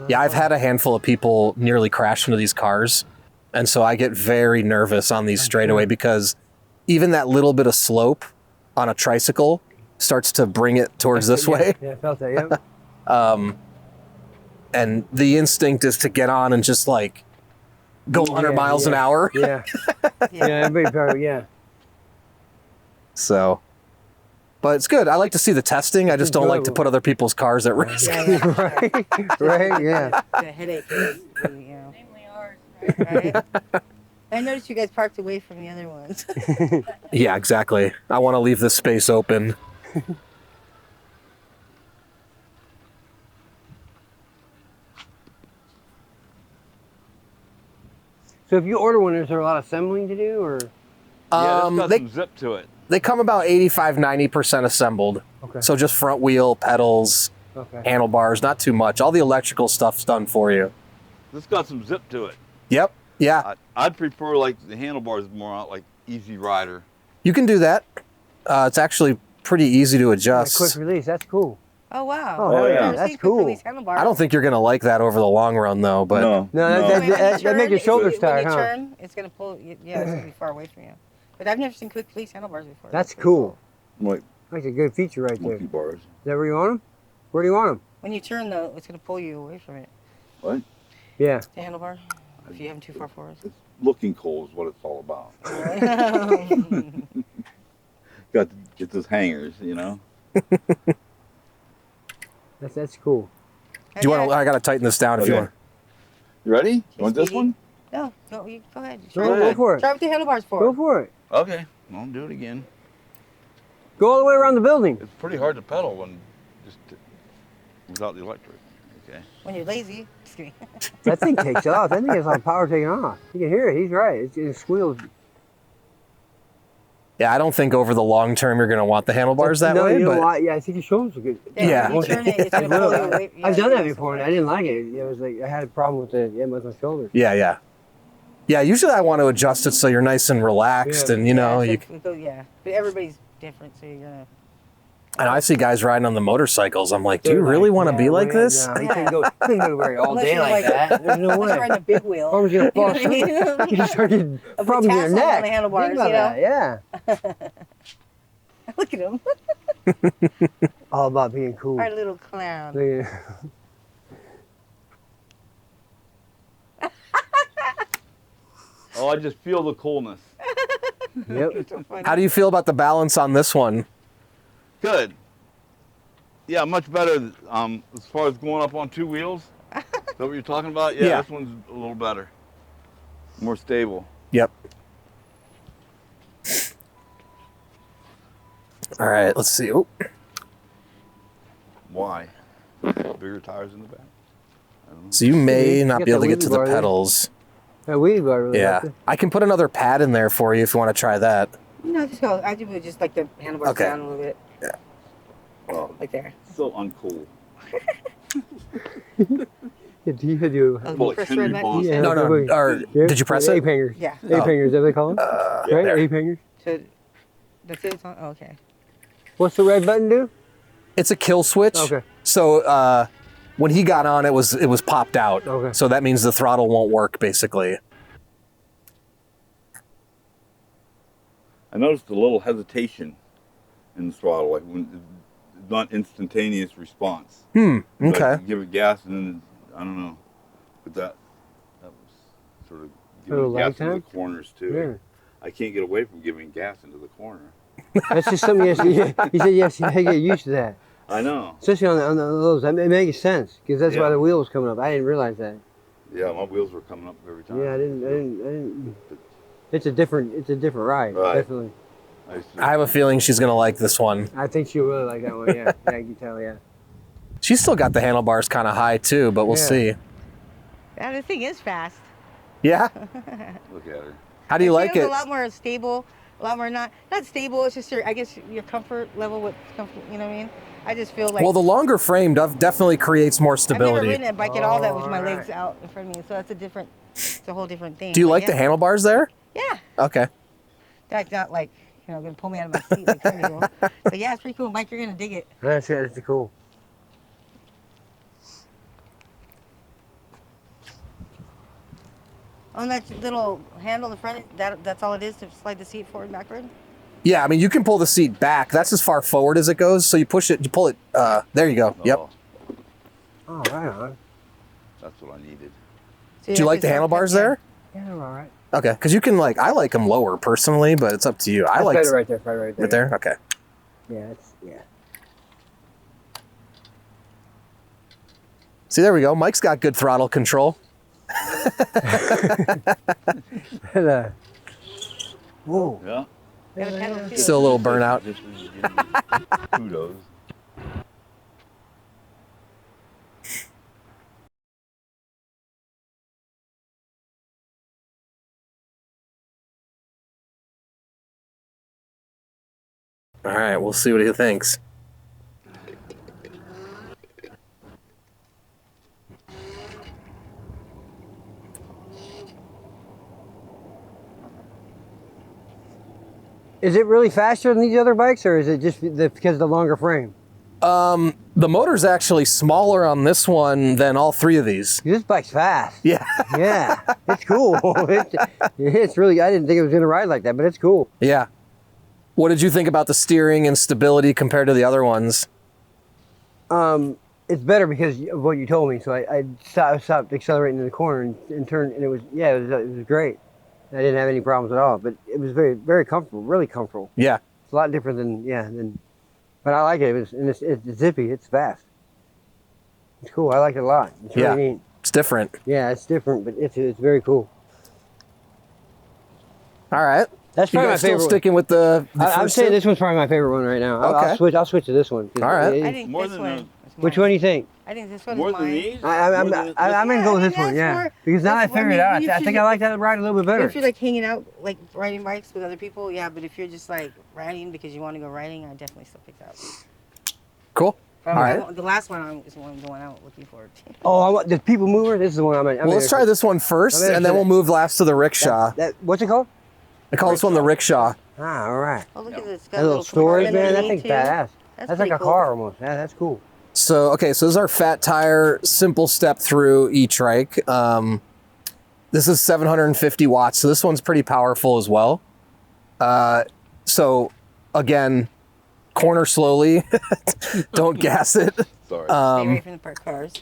Yeah, I've had a handful of people nearly crash into these cars. And so I get very nervous on these straightaway because even that little bit of slope on a tricycle starts to bring it towards this way. Yeah, I felt that, yeah. And the instinct is to get on and just like go 100 miles an hour. Yeah. Yeah, everybody probably, yeah. So, but it's good. I like to see the testing. I just don't like to put other people's cars at risk. Right, yeah. The headache is, you know. Namely ours, right? I noticed you guys parked away from the other ones. Yeah, exactly. I want to leave this space open. So if you order one, is there a lot of assembling to do, or? Yeah, it's got some zip to it. They come about 85-90% assembled. Okay. So just front wheel, pedals, handlebars, not too much. All the electrical stuff's done for you. This got some zip to it. Yep. Yeah. I'd prefer like the handlebars more out like Easy Rider. You can do that. It's actually pretty easy to adjust. Quick release, that's cool. Oh, wow. Oh, yeah. I've never that's seen quick cool. release handlebars. I don't think you're going to like that over the long run, though. But No. No, Wait, when that you makes your turn, shoulders when tired, you huh? turn, it's going to pull, yeah, it's going to be far away from you. But I've never seen quick release handlebars before. That's cool. Like That's a good feature right there. monkey Is bars. that where you want them? Where do you want them? When you turn, though, it's going to pull you away from it. What? Yeah. The handlebar, if you have them too far forward. It's looking cool is what it's all about. Got to get those hangers, you know. That's cool. do you want to? I got to tighten this down if you Okay. want. You ready? You want this Speedy. one? No, go ahead. Go for it. Try with the handlebars for Go it. for it. Okay. I'll do it again. Go all the way around the building. It's pretty hard to pedal when just without the electric. Okay. When you're lazy. Just kidding. That thing takes off. That thing has a lot of power taking off. You can hear it. He's right. It squeals. Yeah, I don't think over the long term you're going to want the handlebars that no, way. You know But why? Yeah, I think your shoulders are good. Yeah. When you turn it, it's going to pull you away. Yeah, I've done that it's before, and far. I didn't like it. It was like I had a problem with my shoulders. yeah. Usually I want to adjust it so you're nice and relaxed, Yeah. and you know Yeah, you. so it goes- yeah, but everybody's different, so you're going to. And I see guys riding on the motorcycles. I'm like, do you really want to be like this? No, you can't go all Unless day you're like that. There's no Unless you're way. riding a big wheel. Arms gonna fall. You know what I mean? You just start getting A big problems in your tassel on neck. the handlebars, Think about you know? that, yeah. Look at him. All about being cool. Our little clown. Look at- Oh, I just feel the coolness. Yep. So funny. How do you feel about the balance on this one? Good. Yeah, much better. As far as going up on two wheels. Is that what you're talking about? Yeah, Yeah. this one's a little better. More stable. Yep. All right, let's see. Oh, Why? Bigger tires in the back. so you may not got be able the to get to wheelie the bar there. pedals. That weed bar really Yeah, helped I can put another pad in there for you if you want to try that. No, just go. I do just like the handlebars Okay. down a little bit. Oh, Like there. so uncool. it. You had to. Oh, Well, like press the Henry red button. Boss. Yeah. No, or Yeah, did you press it? Ape hangers. Yeah. Ape hangers, is that what they call them? Yeah, Right? there. Ape hangers. So that's it. It's on. Oh, okay. What's the red button do? It's a kill switch. Okay. So when he got on, it was popped out. Okay. So that means the throttle won't work, basically. I noticed a little hesitation in the throttle, like when not instantaneous response. Okay. Like you give it gas and then I don't know, but that was sort of giving lag gas into the time? corners too. Yeah. I can't get away from giving gas into the corner. That's just something you said yes, you get used to that. I know. Especially on those. It makes sense because that's why Yeah. the wheel was coming up. I didn't realize that. Yeah, my wheels were coming up every time. Yeah, I didn't. It's a different ride, Right. definitely. I have a feeling she's gonna like this one. I think she'll really like that one. Yeah, yeah, you can tell. Yeah. She's still got the handlebars kind of high too, but we'll Yeah. see. Yeah, the thing is fast. Yeah. Look at her. How do you like It's it? a lot more stable, a lot more not stable. It's just I guess your comfort level with comfort. You know what I mean? I just feel like. Well, the longer frame definitely creates more I've never stability. ridden a bike at all that was my Alright. legs out in front of me, so that's it's a whole different thing. Do you But like yeah. the handlebars there? Yeah, Okay. that's not like gonna pull me out of my seat like some people. But yeah, it's pretty cool, Mike. You're gonna dig it. That's it. That's cool. On that little handle in the front, that's all it is to slide the seat forward and backward. Yeah, I mean, you can pull the seat back. That's as far forward as it goes. So you push it, you pull it. There you go. Yep. Oh, Oh, right on. that's what I needed. So Do you like the handlebars there? Yeah, they're all right. Okay, because you can I like them lower personally, but it's up to you. I That's like better right there. right there. Okay. Yeah, yeah. See, there we go. Mike's got good throttle control. And, whoa. Yeah. Got a pedal too. Still a little burnout. Kudos. All right, we'll see what he thinks. Is it really faster than these other bikes, or is it just because of the longer frame? The motor's actually smaller on this one than all three of these. This bike's fast. Yeah. Yeah, it's cool. It's really. I didn't think it was gonna ride like that, but it's cool. Yeah. What did you think about the steering and stability compared to the other ones? It's better because of what you told me. So I stopped accelerating in the corner and turned, and it was great. I didn't have any problems at all. But it was very, very comfortable, really comfortable. Yeah. It's a lot different than. But I like it. It's zippy. It's fast. It's cool. I like it a lot. It's Yeah. really neat. It's different. Yeah, it's different, but it's very cool. All right. That's You probably my guys still favorite. sticking with the I'm first saying two? this one's probably my favorite one right now. Okay. I'll switch to this one. 'Cause All right. it- I think More this than one. the- is mine. Which one do you think? I think this one More is than mine. these? I'm More than gonna this go one? with I this mean, one, yeah. that's Because now I that's- I figured it mean, out. if I you think I get- like that ride a little bit better. If you're like hanging out, like riding bikes with other people, yeah. But if you're just like riding because you want to go riding, I definitely still pick that. Cool. But All right. the last one is the one I'm going out looking for. Oh, I want the people mover. This is the one I'm. Well, let's try this one first, I'm and then we'll move last to the rickshaw. What's it called? I call this one the rickshaw. Ah, all right. Oh, look at this. Got That little storage, man. That compartment thing's badass. That's like pretty a cool. car almost. Yeah, that's cool. So, okay, so this is our fat tire, simple step through e-trike. This is 750 watts, so this one's pretty powerful as well. So, again, corner slowly. Don't gas it. Sorry. Stay away from the parked cars.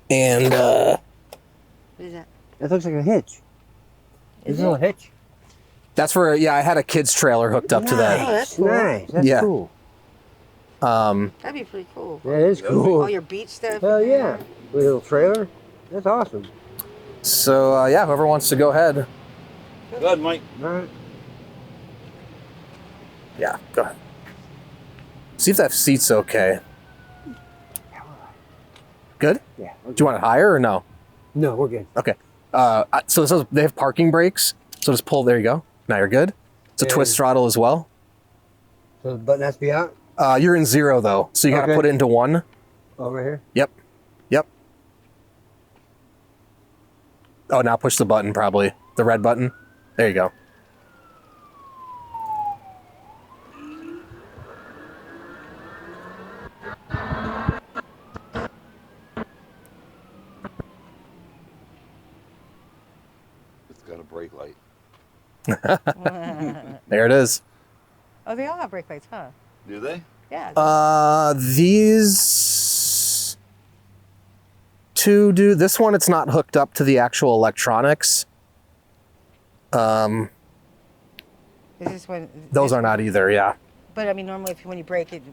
And What is that? That looks like a hitch. Is it a little hitch? that's where, yeah, I had a kid's trailer hooked up to Oh, that. that's cool. Nice. That's Yeah. cool. That'd be pretty cool. That is cool. All your beach stuff. Hell in yeah. there. With a little trailer. That's awesome. So, yeah, whoever wants to go ahead. Go ahead, Mike. All right. Yeah, go ahead. See if that seat's okay. Good? Yeah. Do you want it higher or no? No, we're good. Okay. So this is, they have parking brakes. So just pull. There you go. Now you're good. It's a Yeah. twist throttle as well. So the button has to be out. You're in zero though, so you got to Okay. put it into one. Oh, right here. Yep. Yep. Oh, now push the button probably. The red button. There you go. It's got a brake light. There it is. Oh, they all have brake lights, huh? Do they? Yeah. These two do. This one, it's not hooked up to the actual electronics. Is this one? Those are not either. Yeah. But I mean, normally, when you brake it,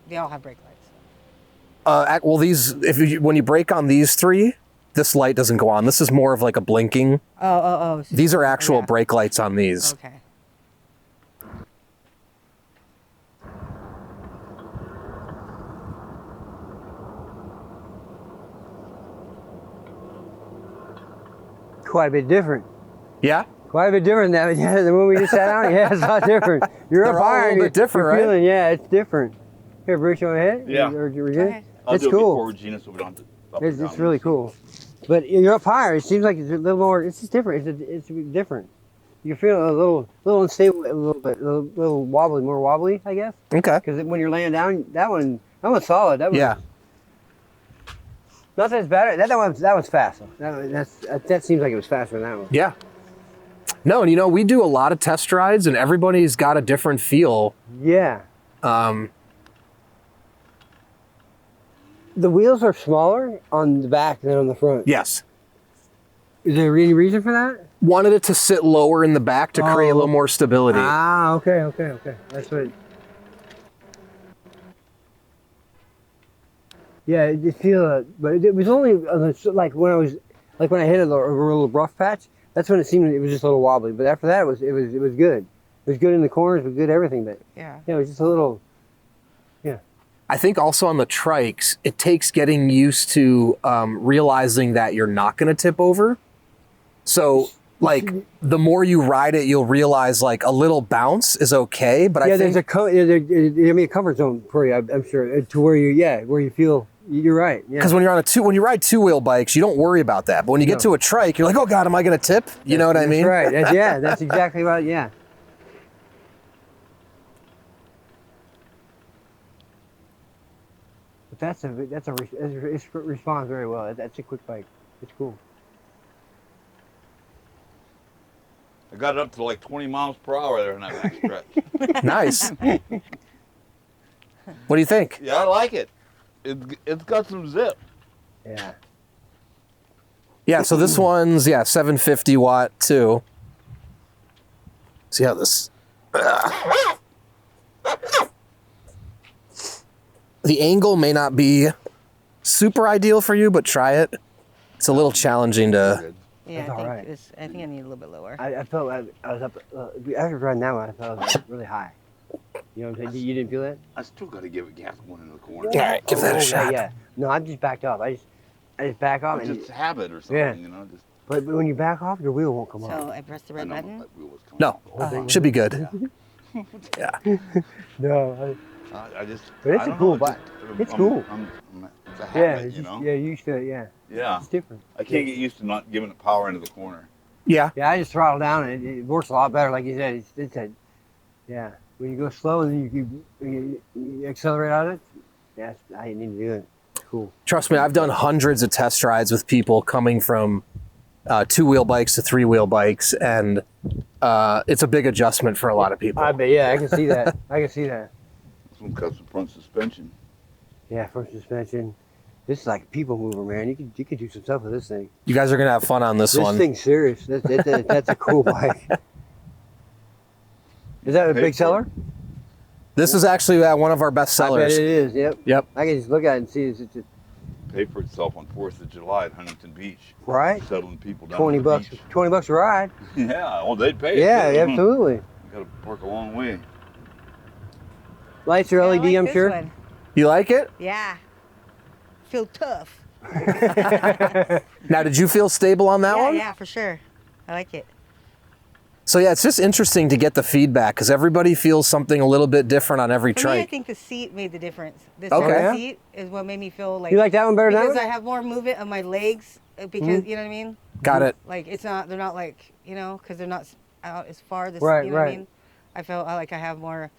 they all have brake lights. Well, these, when you brake on these three, this light doesn't go on. This is more of like a blinking. Oh. These are actual yeah. brake lights on these. Okay. Quite a bit different. Yeah. Quite a bit different than when we just sat down. Yeah, it's a lot different. You're They're up all a higher. little bit different, you're right? feeling, yeah, it's different. Here, Bruce, you want to hit? Yeah. Or we're Go good? ahead. I'll It's do it cool. before Regina, so we don't have to up and It's down. really cool. But you're up higher. It seems like it's a little more. It's just different. It's different. You're feeling a little unstable, a little bit, a little wobbly, more wobbly, I guess. Okay. Because when you're laying down, that one's solid. That was, Yeah. Not that it's better. That one's fast. That seems like it was faster than that one. Yeah. No, and we do a lot of test rides, and everybody's got a different feel. Yeah. The wheels are smaller on the back than on the front. Yes. Is there any reason for that? Wanted it to sit lower in the back to create a little more stability. Ah, okay. That's what. Yeah, it feels, but it was only like when I hit a little rough patch. That's when it seemed it was just a little wobbly. But after that, it was good. It was good in the corners. It was good everything. But Yeah. it was just a little. Yeah. I think also on the trikes, it takes getting used to realizing that you're not going to tip over. So, like, the more you ride it, you'll realize like a little bounce is okay. But I think a comfort zone for you. I'm sure to where you feel. You're right. Yeah. because when you ride two-wheel bikes, you don't worry about that. But when you get to a trike, you're like, oh God, am I going to tip? You know what I mean? Right. That's exactly right. Yeah. But it responds very well. That's a quick bike. It's cool. I got it up to like 20 miles per hour there in that back stretch. Nice. What do you think? Yeah, I like it. It's got some zip. Yeah. Yeah, so this one's 750 watt too. See how this. The angle may not be super ideal for you, but try it. It's a little challenging to. Yeah, That's all right. I think I need a little bit lower. I felt I was up after riding that one. I felt I was really high. You know what I'm saying? You didn't feel that? I still got to give it gas going in the corner. All right, give that a shot. Yeah. No, I'm just backed off. I just back off. It's just habit or something, Yeah. Just But when you back off, your wheel won't come up. So I press the I red know button. that wheel was coming No, up. should be good. Yeah. No. I just. But it's I a don't cool know, bike. It's cool. It's a habit, Yeah. you know. Yeah. You used to. Yeah. Yeah. It's different. I can't get used to not giving it power into the corner. Yeah. Yeah. I just throttle down and it works a lot better. Like you said, yeah. When you go slow and then you accelerate on it, that's how you need to do it. Cool. Trust me, I've done hundreds of test rides with people coming from two-wheel bikes to three-wheel bikes, and it's a big adjustment for a lot of people. I bet. Yeah. I can see that. I can see that. This one cuts the front suspension. Yeah. Front suspension. This is like a people mover, man. You could do some stuff with this thing. You guys are gonna have fun on this one. This thing's serious. That's a cool bike. Is that a big seller? This is actually one of our best I bet sellers. it is. Yep. Yep. I can just look at it and see it's just Paid for itself on 4th of July at Huntington Beach. right. Settling people down. $20 at the beach. $20 a ride. Yeah, well, they'd pay it. Yeah, too. absolutely. You got to park a long way. Lights are Yeah, I LED, like I'm this sure. one. You like it? Yeah. Feel tough. Now, did you feel stable on that one? Yeah, for sure. I like it. So yeah, it's just interesting to get the feedback because everybody feels something a little bit different on every For me, I trike. think the seat made the difference. This Okay. center seat is what made me feel like. You like that one better than because that I one? have more movement of my legs because you know what I mean. Got it. Like they're not like because they're not out as far. This, Right, you know what I right. mean. I felt like I have more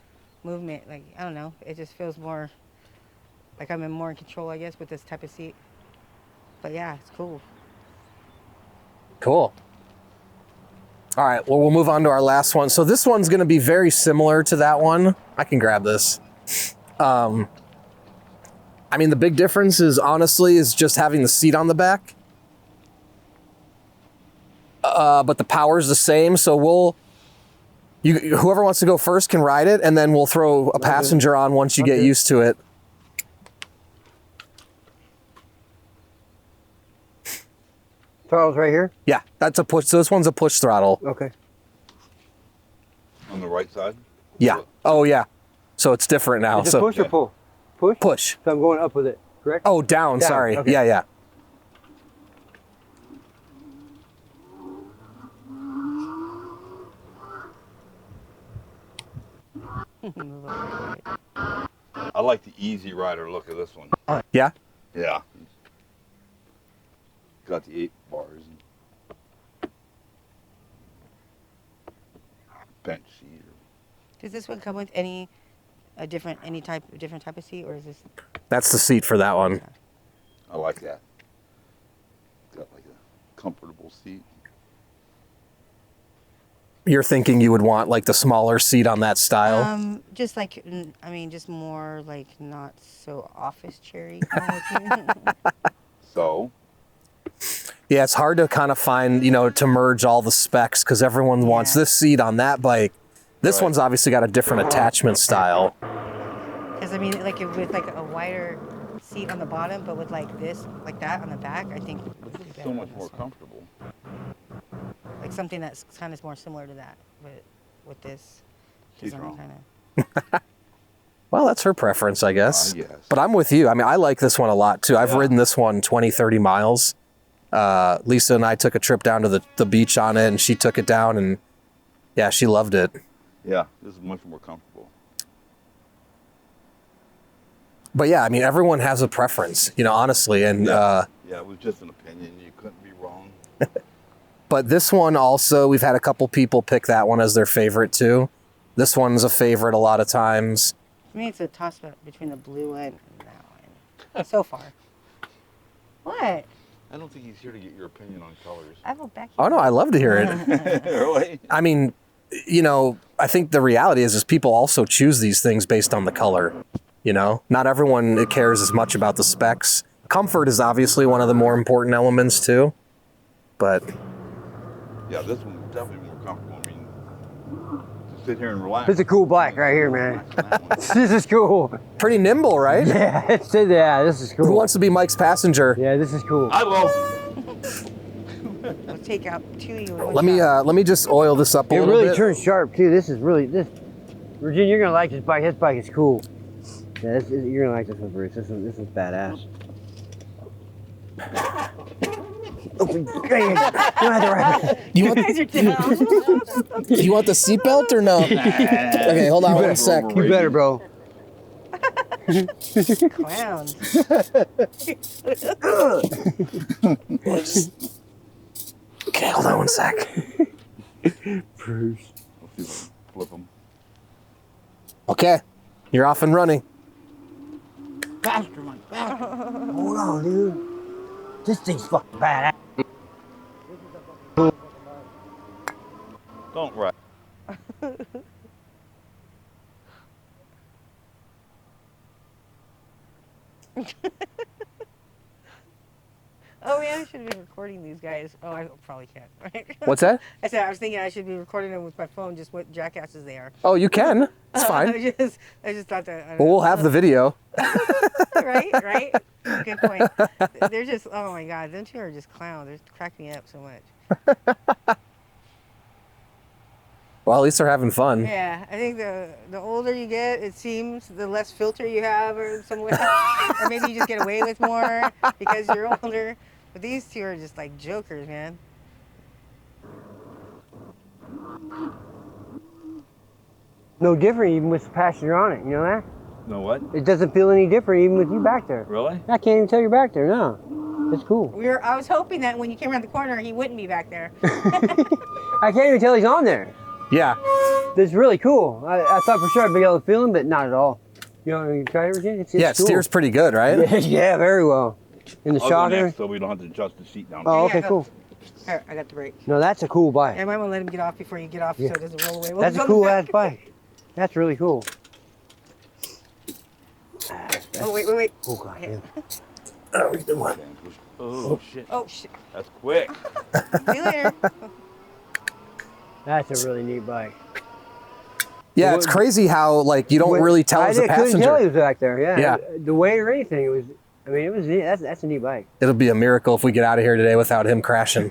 movement. Like I don't know. It just feels more like I'm more in control, I guess, with this type of seat. But yeah, it's cool. Cool. All right, well, we'll move on to our last one. So this one's gonna be very similar to that one. I can grab this. I mean, the big difference is honestly is just having the seat on the back. But the power is the same, so whoever wants to go first can ride it, and then we'll throw a passenger on once you get used to it. Throttle's right here? Yeah, that's a push. So this one's a push throttle. Okay. On the right side? Yeah. Oh, yeah. So it's different now. Is it So push or pull? Push? push. So I'm going up with it, correct? Oh, down. Down, Sorry. okay. Yeah, yeah. I like the easy rider look of this one. Yeah. Yeah. Got the 8 bars. Bench seat. Does this one come with any different type of seat, or is this? That's the seat for that one. I like that. Got like a comfortable seat. You're thinking you would want like the smaller seat on that style? Just like, I mean, just more like not so office cherry kind of looking. So, Yeah, it's hard to kind of find, to merge all the specs because everyone wants this seat on that bike. This Right. one's obviously got a different attachment style. Because I mean, like with like a wider seat on the bottom, but with like this, like that on the back, I think would be better so on much this more one. comfortable. Like something that's kind of more similar to that, but with this She's design wrong. kind of. Well, that's her preference, I guess. Yes. But I'm with you. I mean, I like this one a lot too. I've Yeah. ridden this one 20, 30 miles. Lisa and I took a trip down to the beach on it, and she took it down, and yeah, she loved it. Yeah, this is much more comfortable. But yeah, I mean, everyone has a preference, honestly. And Yeah, it was just an opinion. You couldn't be wrong. but this one also, we've had a couple people pick that one as their favorite too. This one's a favorite a lot of times. For me, it's a toss-up between the blue one and that one. So far. What? I don't think he's here to get your opinion on colors. I will back you. Oh no, I love to hear it. Really? I mean, I think the reality is people also choose these things based on the color. Not everyone cares as much about the specs. Comfort is obviously one of the more important elements too. But Yeah, this one's definitely more comfortable. I mean, to sit here and relax. This is a cool black right here, man. That one. This is cool. pretty nimble, right? Yeah, this is cool. Who wants to be Mike's passenger? Yeah, this is cool. I will. We'll take out 2 of you. in one Let me shot. let me just oil this up a It little really bit. turns sharp too. This. Virginia, you're gonna like this bike. This bike is cool. Yeah, you're gonna like this one, Bruce. This is badass. Oh, dang it. You don't have to ride it. You want, Guys are down. you want the seatbelt or no? Okay, hold on one sec. You better, bro. Clowns. Okay, hold on one sec. Bruce. Let's see if I can flip them. Okay, you're off and running. Faster, Mike. Faster. Hold on, dude. This thing's fucking badass. Don't ride. Oh yeah, I should be recording these guys. Oh, I probably can't. Right? What's that? I said I was thinking I should be recording them with my phone, just what jackasses they are. Oh, you can. It's fine. I just thought that. I don't Well, know. we'll have the video. right. Good point. They're just. Oh my God, them two are just clowns. They're cracking me up so much. Well, at least they're having fun. Yeah, I think the older you get, it seems the less filter you have, or some way, or maybe you just get away with more because you're older. But these two are just like jokers, man. No different even with the passenger on it. You know that? No what? It doesn't feel any different even with you back there. Really? I can't even tell you're back there. No, it's cool. I was hoping that when you came around the corner, he wouldn't be back there. I can't even tell he's on there. Yeah. It's really cool. I thought for sure I'd be able to feel him, but not at all. You try it, Virginia? It's Yeah, it cool. steers pretty good, right? Yeah, very well. In the I'll go shocker. next so we don't have to adjust the seat down. Oh, Yeah, okay, go. cool. Here, I got the brake. No, that's a cool bike. I might want to let him get off before you get off so it doesn't roll away. That's a cool ass bike. That's really cool. Oh, wait. Oh, God. Yeah. Oh, shit. Oh, shit. That's quick. See you later. That's a really neat bike. Yeah, it's crazy how like you don't really tell as a I couldn't tell he passenger. was back there. Yeah. Yeah. The weight or anything, it was. I mean, it was. That's a neat bike. It'll be a miracle if we get out of here today without him crashing.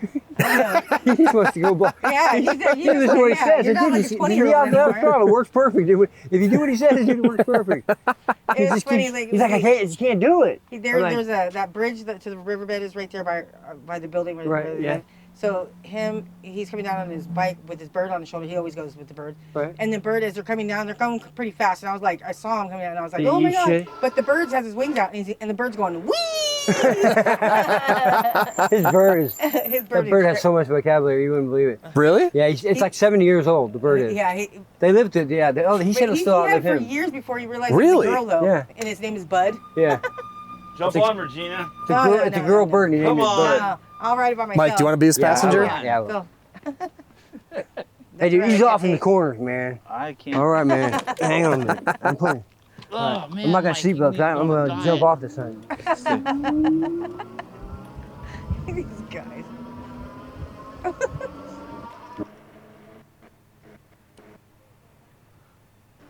He just wants to go by. Yeah, He was what he says. You're not like a If 20-year-old anymore. throttle, it works perfect. If you do what he says, it works perfect. It's funny. He's like, I can't do it. There's that bridge to the riverbed is right there by the building. Right, yeah. So he's coming down on his bike with his bird on his shoulder. He always goes with the bird. Right. And the bird, as they're coming down, they're going pretty fast. And I was like, I saw him coming down, and I was like, You oh my God. should. But the bird has his wings out, and the bird's going, wee! His bird is. His That bird has so much vocabulary, you wouldn't believe it. Really? Yeah, it's like 70 years old. The bird is. Yeah, They lived it. Yeah. He said it was still he out had with it for him. years before he realized Really? it was a girl, though. Yeah. And his name is Bud. Yeah. Jump on, Regina. It's a girl bird, and he named it Come Bud. on. I'll ride it by myself. Mike, do you want to be his Yeah, I passenger? will. Yeah, Yeah, I will. go. Hey, dude, That's ease right, off in the hey. corners, man. I can't. All right, man. Hang on a minute. I'm putting. Oh, man. I'm not gonna Mike, you seatbelt. need I'm to gonna jump off this thing. These guys.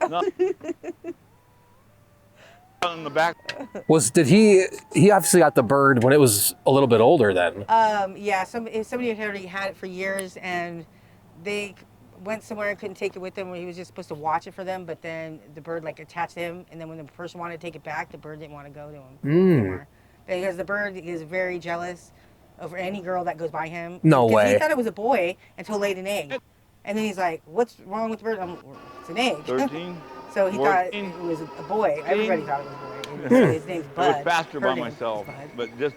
No. In the back. Did he obviously got the bird when it was a little bit older then? Yeah, somebody had already had it for years, and they went somewhere and couldn't take it with them, where he was just supposed to watch it for them, but then the bird like attached to him, and then when the person wanted to take it back, the bird didn't want to go to him anymore. Because the bird is very jealous over any girl that goes by him. No Because way. He thought it was a boy until it laid an egg. And then he's like, what's wrong with the bird? It's an egg. 13. So he thought it 14. was a boy. Everybody thought it was a boy. And his name's Bud. I was faster by Her name is myself, Bud. but just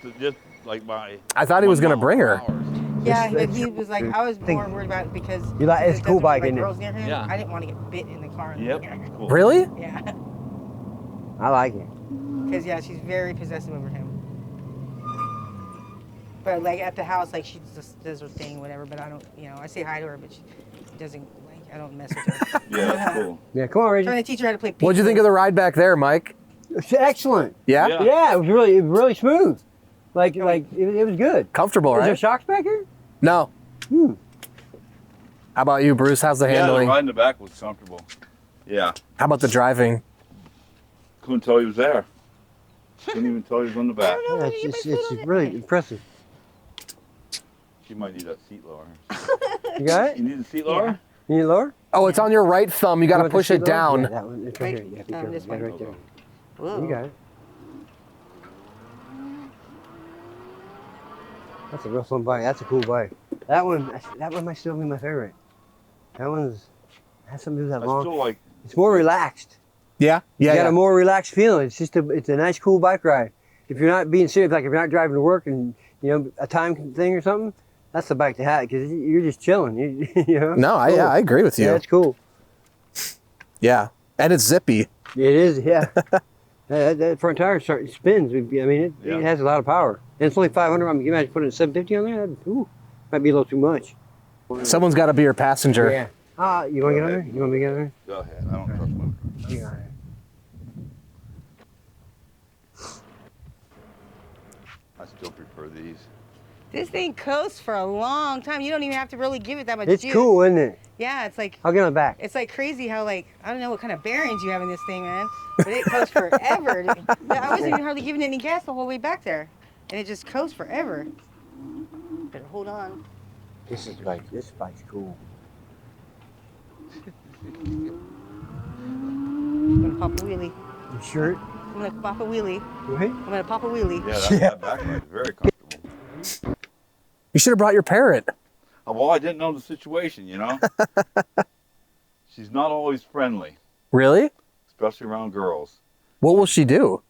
like by. I thought he was 1 gonna mile bring per her. hour. Yeah, but he was like, I was Think- more worried about it because You like- since it's a cool doesn't bike, like isn't it? girls near him. Yeah. I didn't want to get bit in the car. Yep. Cool. Really? Yeah, I like it. because she's very possessive over him. But like at the house, like she just does her thing, whatever. But I don't, I say hi to her, but she doesn't like. I don't mess with her. Yeah, that's cool. Yeah, come on, I'm Reggie. trying to teach her how to play. What'd you think of the ride back there, Mike? It's excellent. Yeah? Yeah. Yeah, it was really smooth. Like it was good. Comfortable, Is there right? shocks back here? No. Hmm. How about you, Bruce? How's the Yeah, the handling? ride in the back was comfortable. Yeah, How about the driving? couldn't tell he was there. Couldn't even tell he was on the back. Yeah, it's really impressive. She might need that seat lower. You got it? You need the seat lower? You need it lower? Oh, it's on your right thumb. You got to want the push seat it lower? down. Yeah, that one. It's right here. Yeah, be careful. this Yeah, one. right there. Whoa. You got it. That's a real fun bike. That's a cool bike. That one might still be my favorite. That one's has something to do with that I long. still like. It's more relaxed. Yeah? You Yeah. got yeah. a more relaxed feeling. It's a nice, cool bike ride. If you're not being serious, like if you're not driving to work and a time thing or something, that's the bike to have because you're just chilling. You know. No, I agree with you. Yeah, it's cool. Yeah. And it's zippy. It is. Yeah. that front tire spins. I mean, Yeah. it has a lot of power. And it's only 500. I mean, you imagine putting a 750 on there? Might be a little too much. Someone's got to be your passenger. Yeah. You want to get on there? You want me to get on there? Go ahead. I don't trust my. You got it. I still prefer these. This thing coasts for a long time. You don't even have to really give it that much It's juice. cool, isn't it? Yeah, it's like I'll get on the back. it's like crazy how I don't know what kind of bearings you have in this thing, man. But it coasts forever. I wasn't even hardly giving it any gas the whole way back there, and it just coasts forever. Better hold on. This bike's cool. I'm gonna pop a wheelie. You sure? I'm gonna pop a wheelie. Right? I'm gonna pop a wheelie. Yeah, that back ride is very comfortable. You should have brought your parrot. Well, I didn't know the situation, She's not always friendly, Really? especially around girls. What will she do?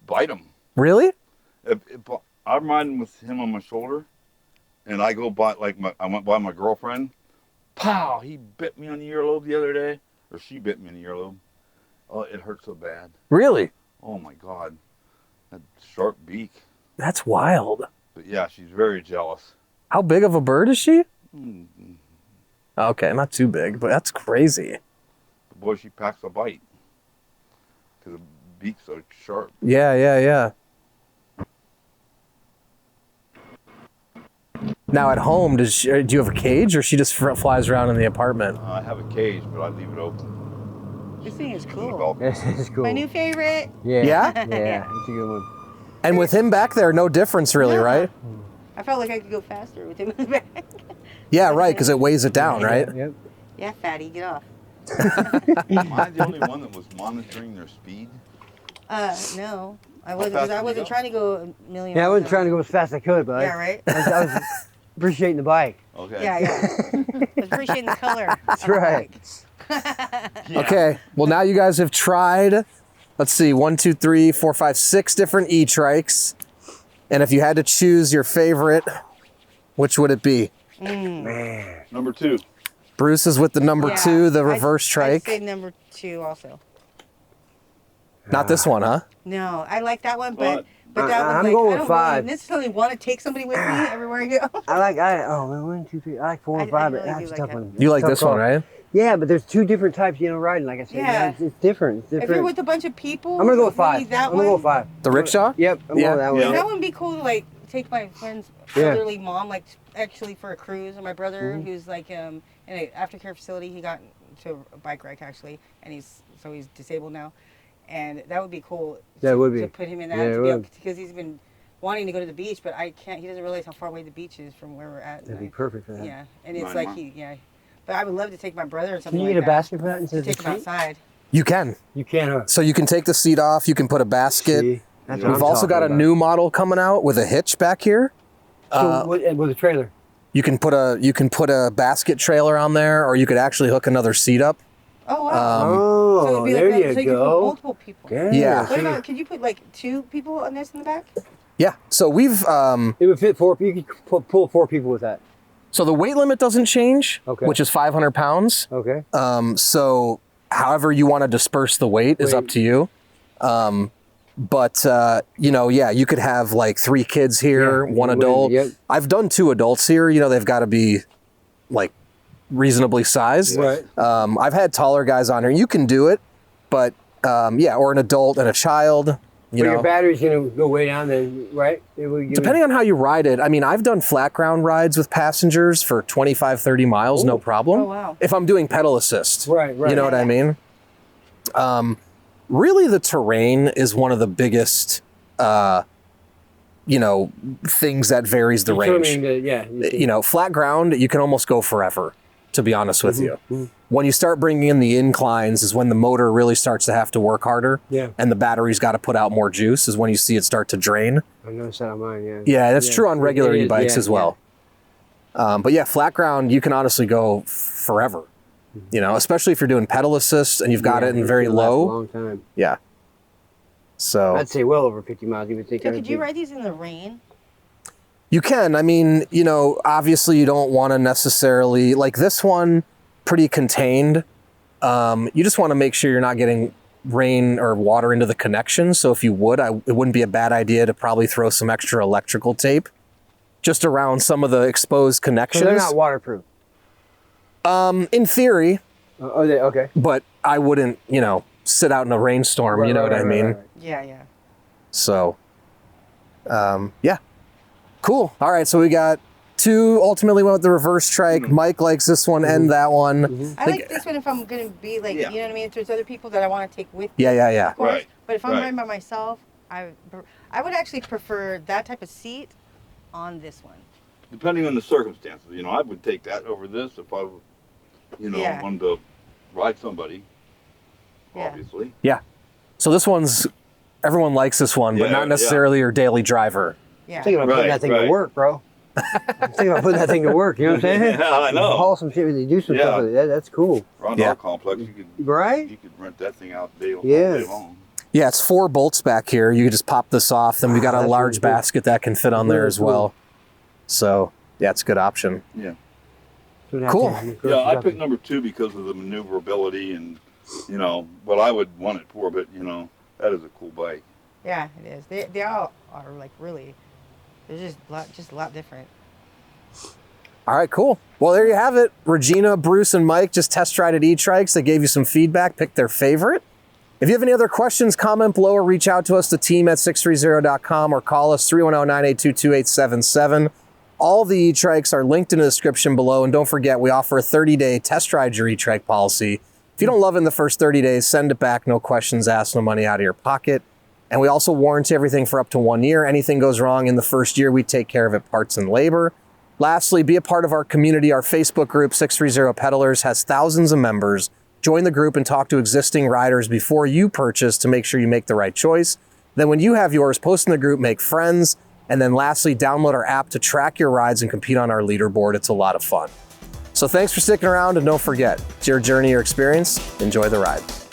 Bite them. Really? If I'm riding with him on my shoulder, and I go by, I went by my girlfriend, pow, he bit me on the earlobe the other day, or she bit me on the earlobe. Oh, it hurt so bad. Really? Oh my God, that sharp beak. That's wild. But yeah, she's very jealous. How big of a bird is she? Mm-hmm. Okay, not too big, but that's crazy. Boy, she packs a bite. Because the beak's so sharp. Yeah, yeah, yeah. Now at home, do you have a cage, or she just flies around in the apartment? I have a cage, but I leave it open. This thing is In the cool. balcony. This is cool. My new favorite. Yeah. Yeah? Yeah, it's a good one. And with him back there, no difference really, Yeah. right? I felt like I could go faster with him in the back. Yeah, right, because it weighs it down, right? Yep. Yeah, fatty, get off. Am I the only one that was monitoring their speed? No. I How wasn't, fast because I did you wasn't go? trying to go a million Yeah, I miles wasn't an trying to hour. go as fast as I could, but Yeah, right? I was appreciating the bike. Okay. Yeah, yeah. I was appreciating the color. That's right. Yeah. Okay, well now you guys have tried, let's see, 1, 2, 3, 4, 5, 6 different e-trikes. And if you had to choose your favorite, which would it be? Man. Number 2. Bruce is with the number 2, the reverse I'd trike. say number 2 also. Not this one, huh? No, I like that one, What? but that one, I'm like, going I with don't 5. really necessarily want to take somebody with me everywhere I go. Oh man, 1, 2, 3. I like 4 and I 5, really but that's do a like tough that. one. You like Tough this one, call. right? Yeah, but there's 2 different types, riding. Like I said, Yeah. it's different. It's If you're different. with a bunch of people, I'm gonna go with maybe 5. that I'm gonna go with one. 5. The rickshaw? Yep, I'm Yeah. going with that one. Yeah. That would be cool to like take my friend's Yeah. elderly mom, like actually for a cruise, or my brother who's like in an aftercare facility. He got into a bike wreck actually, and he's disabled now, and that would be cool. That to, would be. to put him in that Yeah, it would. because he's been wanting to go to the beach, but I can't. He doesn't realize how far away the beach is from where we're at. That'd be and perfect for that. yeah, and it's 9 like miles. But I would love to take my brother or Can something you like get a that. basket for that To instead of the take him seat? outside. You can. You can, huh? So you can take the seat off, you can put a basket. See? That's what We've I'm also got a talking about. new model coming out with a hitch back here. So, with a trailer. You can put a basket trailer on there, or you could actually hook another seat up. Oh wow! Oh, so it'd be there like you so you go. could put multiple people. Yeah. What about? Could you put like 2 people on this in the back? Yeah. So we've It would fit 4. You could pull 4 people with that. so the weight limit doesn't change, Okay. which is 500 pounds. Okay. So however you want to disperse the weight is up to you. But yeah, you could have like 3 kids here, Yeah, 1 you would, adult. yep. I've done 2 adults here. They've got to be like reasonably sized. Right. I've had taller guys on here. You can do it, but or an adult and a child. But your battery's gonna go way down then, right? Depending on how you ride it. I mean, I've done flat ground rides with passengers for 25, 30 miles, no problem. Oh, wow. If I'm doing pedal assist. Right. You know what I mean? Really, the terrain is one of the biggest, things that varies the range. Flat ground, you can almost go forever, to be honest with you. When you start bringing in the inclines is when the motor really starts to have to work harder. Yeah. And the battery's got to put out more juice is when you see it start to drain. I noticed that on mine, yeah. Yeah, that's true on regular It is, e-bikes yeah, as well. But yeah, flat ground, you can honestly go forever. Especially if you're doing pedal assist and you've got it in it's very gonna last a low. long time. Yeah. So I'd say well over 50 miles. You would think. So could you ride these in the rain? you can. I mean, obviously you don't want to necessarily, like this one, pretty contained. You just want to make sure you're not getting rain or water into the connections. So if you would, it wouldn't be a bad idea to probably throw some extra electrical tape just around some of the exposed connections. So they're not waterproof. In theory, Are they? Okay. but I wouldn't, sit out in a rainstorm. Right, You know right, what I right, mean? right, right. Yeah. So, yeah, cool. All right, so we got 2. Ultimately went with the reverse trike. Mike likes this one and that one. I like this one if I'm gonna be like, Yeah. you know what I mean. If there's other people that I want to take with me, Yeah. of course. Right, But if I'm right. riding by myself, I would actually prefer that type of seat on this one. Depending on the circumstances, I would take that over this if I, Yeah. wanted to ride somebody. Yeah. Obviously. So this one's, everyone likes this one, but Yeah, not necessarily your daily driver. Yeah. I'm thinking about putting Right, that thing to right. work, bro. I'm thinking about putting that thing to work. You know what I'm saying? Yeah, I know. Haul some shit with it, do some stuff Yeah. with it. That's cool. Around Yeah. our complex, you Right? could rent that thing out day Yeah. long. Yeah, it's 4 bolts back here. You can just pop this off. Then we got a That's large really cool. basket that can fit on there Really as well. So yeah, it's a good option. Yeah. So that's Cool. it. Yeah, I picked number 2 because of the maneuverability and, what I would want it for, but, that is a cool bike. Yeah, it is. They all are like really. They're just a lot different. All right, cool. Well, there you have it. Regina, Bruce, and Mike just test ride at ETrikes. They gave you some feedback, picked their favorite. If you have any other questions, comment below or reach out to us, the team at sixthreezero.com, or call us 310-982-2877. All the ETrikes are linked in the description below. And don't forget, we offer a 30-day test ride your ETrike policy. If you don't love it in the first 30 days, send it back. No questions asked, no money out of your pocket. And we also warranty everything for up to 1 year. Anything goes wrong in the first year, we take care of it, parts and labor. Lastly, be a part of our community. Our Facebook group, 630 Peddlers, has thousands of members. Join the group and talk to existing riders before you purchase to make sure you make the right choice. Then when you have yours, post in the group, make friends. And then lastly, download our app to track your rides and compete on our leaderboard. It's a lot of fun. So thanks for sticking around, and don't forget, it's your journey, your experience. Enjoy the ride.